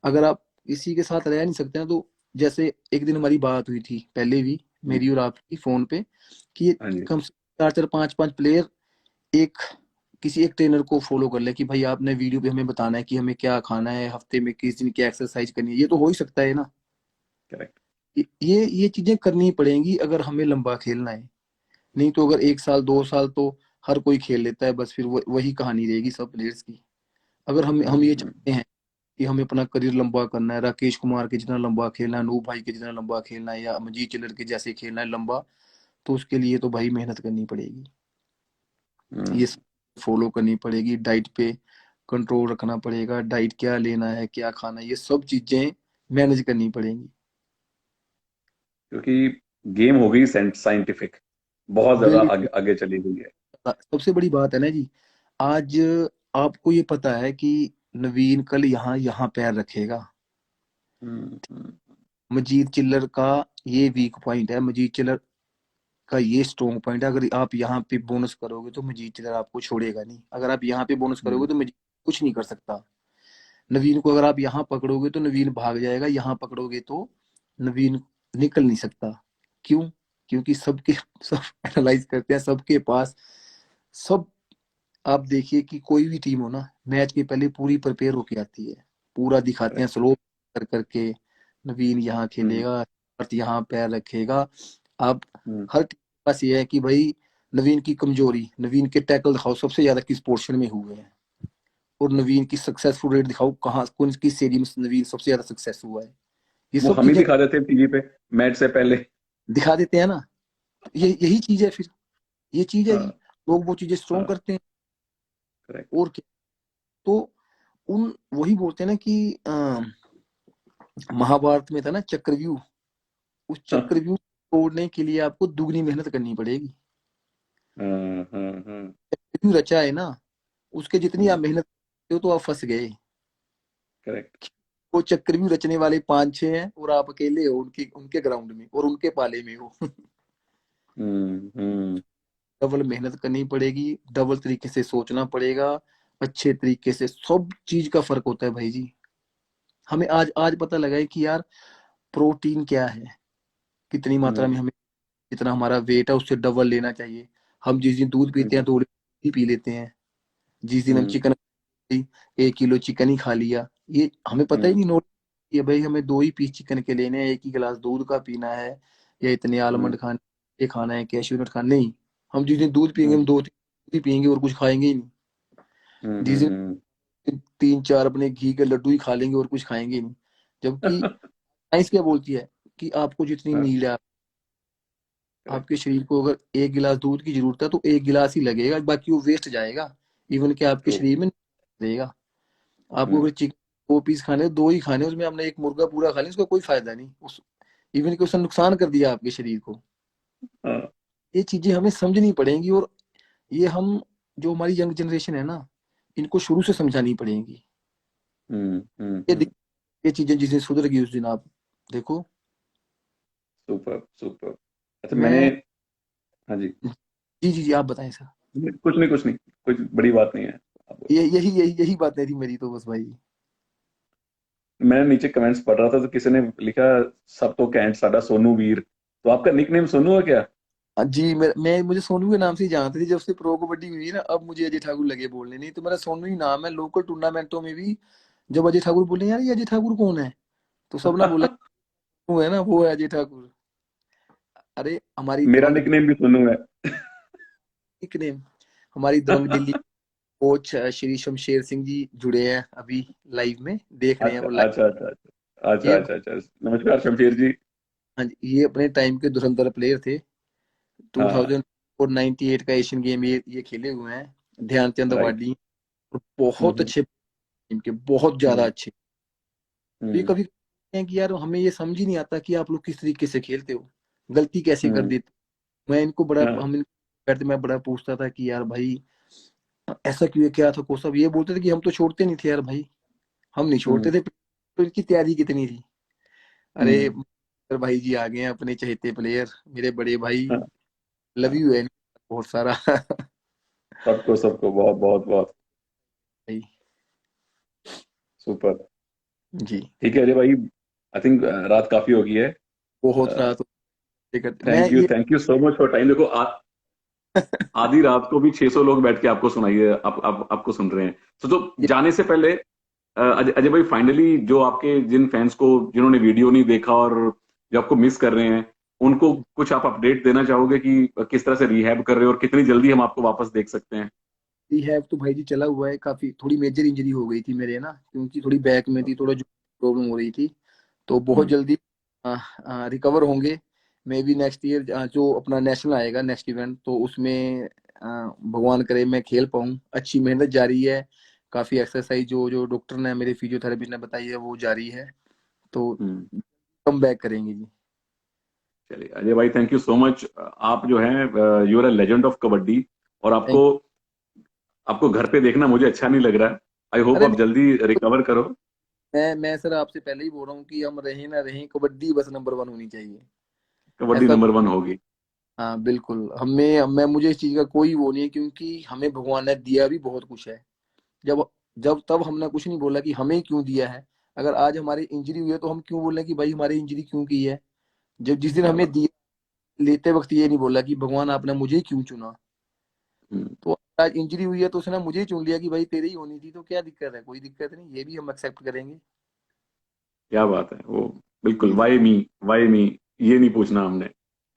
अगर आप इसी के साथ रह नहीं सकते ना, तो जैसे एक दिन हमारी बात हुई थी पहले भी, हम्म, मेरी और आपकी फोन पे, कि ये हाँ जी। कम से 4 4 5 5 प्लेयर एक किसी एक ट्रेनर को फॉलो कर ले कि भाई आपने वीडियो पे हमें बताना है कि हमें क्या खाना है, हफ्ते में किस दिन क्या एक्सरसाइज करनी है। ये तो हो ही सकता है ना। करेक्ट। ये चीजें करनी पड़ेंगी अगर हमें लंबा खेलना है। नहीं तो अगर 1 साल 2 साल तो हर कोई खेल लेता है, बस फिर वही कहानी रहेगी सब प्लेयर्स की। अगर हम ये हम्म। चाहते हैं कि हमें अपना करियर लंबा करना है, राकेश कुमार के जितना लंबा खेलना है, अनूप भाई के जितना लंबा खेलना है, या अमरजीत चिल्लर के जैसे खेलना है लंबा, तो उसके लिए तो भाई मेहनत करनी पड़ेगी। ये हम्म, फॉलो करनी पड़ेगी, डाइट पे कंट्रोल रखना पड़ेगा, डाइट क्या लेना है क्या खाना है, ये सब चीजें मैनेज करनी पड़ेंगी। क्योंकि गेम हो गई साइंटिफिक, बहुत ज्यादा आगे बिल्कुल। आगे चली गई है। सबसे बड़ी बात है ना जी, आज आपको ये पता है कि नवीन कल यहाँ यहाँ पैर रखेगा। हम्म, हम्म, मजीद चिल्लर का ये वीक पॉइंट है, मजीद चिल्लर का ये स्ट्रॉन्ग पॉइंट है। अगर आप यहाँ पे बोनस करोगे तो मजीद चिल्लर आपको छोड़ेगा नहीं, अगर आप यहाँ पे बोनस करोगे हम्म, तो मजीद कुछ नहीं कर सकता। नवीन को अगर आप यहाँ पकड़ोगे तो नवीन भाग जाएगा, यहाँ पकड़ोगे तो नवीन निकल नहीं सकता। क्यों? क्योंकि सबके सब एनालाइज करते हैं, सबके पास सब, आप देखिए कि कोई भी टीम हो ना, मैच के पहले पूरी प्रिपेयर होके आती है, पूरा दिखाते हैं करेक्ट। स्लो कर करके, नवीन यहाँ हम्म, खेलेगा, अर्थ यहाँ पैर रखेगा। अब हम्म, हर टीम के पास ये है कि भाई नवीन की कमजोरी, नवीन के टैकल दिखाओ सबसे ज्यादा किस पोर्शन में हुए हैं, और नवीन की सक्सेसफुल रेट दिखाओ कहाँ कौन किस एरिया में नवीन सबसे ज्यादा सक्सेस हुआ है। ये वो सब हम ही चीजें दिखा देते हैं टीवी पे मैच से पहले। दिखा देते हैं ना, ये यही चीज है फिर, ये चीज है जी। हाँ, लोग वो चीजें स्ट्रॉन्ग हाँ, करते हैं, करेक्ट। और क्या। तो उन वही बोलते हैं ना कि महाभारत में था ना चक्रव्यूह, उस हाँ, चक्रव्यूह तोड़ने के लिए आपको दुगनी मेहनत करनी पड़ेगी। हाँ। चक्रव्यूह रचा है ना, उसके जितनी आप मेहनत करते हो तो आप फंस गए। करेक्ट। वो चक्रव्यूह रचने वाले 5-6 हैं और आप अकेले हो उनके उनके ग्राउंड में और उनके पाले में हो। हम्म। डबल मेहनत करनी पड़ेगी, डबल तरीके से सोचना पड़ेगा, अच्छे तरीके से, सब चीज का फर्क होता है भाई जी। हमें आज आज पता लगा है कि यार प्रोटीन क्या है, कितनी मात्रा में हम्म। हमें, जितना हमारा वेट है उससे डबल लेना चाहिए। हम जिस दिन दूध पीते हैं हम्म। 2 लीटर ही पी लेते हैं। जिस दिन हम हम्म। चिकन, 1 किलो चिकन ही खा लिया, ये हमें पता ही हम्म। नहीं नोट कि भाई हमें 2 ही पीस चिकन के लेने हैं, 1 ही गिलास दूध का पीना है, या इतने हम्म। आलमंड खाने, ये खाना है, कैश्यू नट खाना नहीं। हम जिस दिन दूध पियेंगे हम हम्म। 2-3 ही पियेंगे और कुछ खाएंगे ही नहीं। जिस दिन हम्म। 3-4 अपने घी के लड्डू ही खा लेंगे और कुछ खाएंगे ही नहीं। जबकि साइंस क्या बोलती है कि आपको जितनी हाँ। नीड है, आपके करेक्ट। शरीर को अगर 1 गिलास दूध की जरूरत है तो 1 गिलास ही लगेगा, बाकी वो वेस्ट जाएगा। इवन कि आपके ट्रू। शरीर में नहीं रहेगा। आपको हम्म। अगर चिकन 2 पीस खाने, 2 ही खाने, उसमें आपने एक मुर्गा पूरा खा लिया, उसका कोई फायदा नहीं, उस इवन कि उसने नुकसान कर दिया आपके शरीर को। हाँ। ये चीजें हमें समझनी पड़ेंगी, और ये हम, जो हमारी यंग जनरेशन है ना, इनको शुरू से समझानी पड़ेगी। ये हम्म। ये चीजें जिस दिन सुधर गई उस दिन आप देखो। Super super. अच्छा मैंने, मैं हाँ जी। जी जी जी, आप बताएं सर। कुछ नहीं कुछ नहीं, कुछ बड़ी बात नहीं है। आप, ये यही बातें थी मेरी तो बस भाई। मैं नीचे कमेंट्स पढ़ रहा था तो किसी ने लिखा, सब तो कैंट साडा सोनू वीर, तो आपका निकनेम सोनू है क्या? जी, मैं मुझे सोनू के नाम से ही जानते थे जब से प्रो कबड्डी हुई ना, अब मुझे अजय ठाकुर लगे बोलने, नहीं तो मेरा सोनू ही नाम है। लोकल टूर्नामेंटों में भी जब अजय ठाकुर बोले यार ये अजय ठाकुर कौन है, तो सब ना बोला वो है ना, वो है अजय ठाकुर। अरे हमारी मेरा दबंग निकनेम भी सोनू है। निकनेम, हमारी दबंग दिल्ली कोच श्री शमशेर सिंह जी जुड़े हैं अभी, लाइव में देख रहे हैं अच्छा वो लाइव। अच्छा अच्छा अच्छा अच्छा ये अच्छा अच्छा। नमस्कार शमशेर जी। हाँ जी, ये अपने टाइम के धुरंधर प्लेयर थे। हाँ। 2098 का एशियन गेम ये खेले हुए हैं, ध्यानचंद राइट। अवार्डी। और बहुत हम्म। अच्छे टीम के, बहुत ज्यादा हम्म। अच्छे। तो ये हम्म। कभी कहते हैं कि यार हमें ये समझ ही नहीं आता कि आप लोग किस तरीके से खेलते हो, गलती कैसे कर हम्म। देते हो। मैं इनको बड़ा हाँ। हम करते, मैं बड़ा पूछता था कि यार भाई ऐसा क्यों है, क्या था को, सब ये बोलते थे कि हम तो छोड़ते नहीं थे यार भाई, हम नहीं छोड़ते हम्म। थे। तो इनकी तैयारी कितनी थी। अरे हम्म। सर भाई जी आ गए हैं अपने चहेते प्लेयर, मेरे बड़े भाई, हाँ। लव हाँ। यू है बहुत सारा। सबको सबको बहुत बहुत बहुत। भाई सुपर। जी, ठीक है अजय भाई, आई थिंक रात काफी हो गई है। बहुत रात करते मैं ये thank you so much for time. देखो आधी रात को भी 600 लोग बैठ के आपको सुनाइए, आपको सुन रहे हैं। तो ये जाने से पहले अजय अजय भाई, फाइनली जो आपके जिन फैंस को, जिन्होंने वीडियो नहीं देखा और जो आपको मिस कर रहे हैं, उनको कुछ आप अपडेट देना चाहोगे कि किस तरह से रिहैब कर रहे हो और कितनी जल्दी हम आपको वापस देख सकते हैं? रिहैब तो भाई जी चला हुआ है, काफी थोड़ी मेजर इंजरी हो गई थी मेरे ना, क्योंकि थोड़ी बैक में थी, थोड़ा प्रॉब्लम हो रही थी। तो बहुत हम्म। जल्दी रिकवर होंगे। मे बी नेक्स्ट ईयर जो अपना नेशनल आएगा नेक्स्ट इवेंट, तो उसमें भगवान करे मैं खेल पाऊँ। अच्छी मेहनत जारी है, काफी एक्सरसाइज जो जो डॉक्टर ने, मेरे फिजियोथेरेपी ने बताई है वो जारी है। तो हम्म। कम बैक करेंगे जी। चलिए अजय भाई, थैंक यू सो मच। आप जो हैं, you are a legend of kabaddi, और थैंक। आपको आपको घर पे देखना मुझे अच्छा नहीं लग रहा है। आई होप अरे आप जल्दी रिकवर करो। मैं सर आपसे पहले ही बोल रहा हूँ कि हम रहें ना रहें, कबड्डी बस नंबर 1 होनी चाहिए। कबड्डी ऐसा, नंबर 1 होगी। हाँ बिल्कुल, हमें मैं मुझे इस चीज का कोई वो नहीं है, क्योंकि हमें भगवान ने दिया भी बहुत कुछ है। जब जब तब हमने कुछ नहीं बोला कि हमें क्यों दिया है। अगर आज हमारी इंजरी हुई है तो हम क्यों बोल रहे हैं कि भाई हमारी इंजरी क्यों की है। जब जिस दिन क्या हमें बात। दिया, लेते वक्त ये नहीं बोला कि भगवान आपने मुझे क्यों चुना। हम्म। तो आज इंजरी हुई है तो उसने मुझे ही चुन लिया कि भाई तेरी ही होनी थी, तो क्या दिक्कत है, कोई दिक्कत नहीं, ये भी हम एक्सेप्ट करेंगे। क्या बात है वो। बिल्कुल, जी वाई मी, ये नहीं पूछना हमने।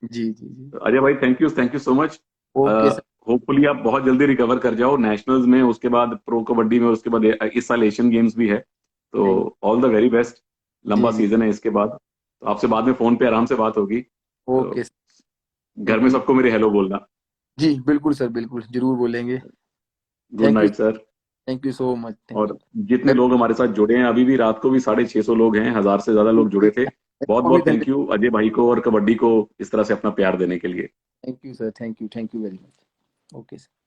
जी जी जी। तो अजय भाई, thank you so much. Okay sir. Hopefully आप बहुत जल्दी रिकवर कर जाओ नेशनल्स में, उसके बाद प्रो कबड्डी में, और उसके बाद इस साल एशियन गेम्स भी है। तो thank. All the very best. लंबा जी जी। सीजन है इसके बाद, तो आपसे बाद में फोन पे आराम से बात होगी। तो ओके। घर थैंक में यू। सबको मेरे हेलो बोलना। जी बिल्कुल सर, बिल्कुल जरूर बोलेंगे। Good thank you. Night sir. Thank you so much, thank और यू। जितने लोग हमारे साथ जुड़े हैं, अभी भी रात को भी 650 लोग हैं, 1000 से ज्यादा लोग जुड़े थे। बहुत को भी बहुत थैंक यू अजय भाई को और कबड्डी को इस तरह से अपना प्यार देने के लिए। Thank you sir, thank you very much. Okay sir.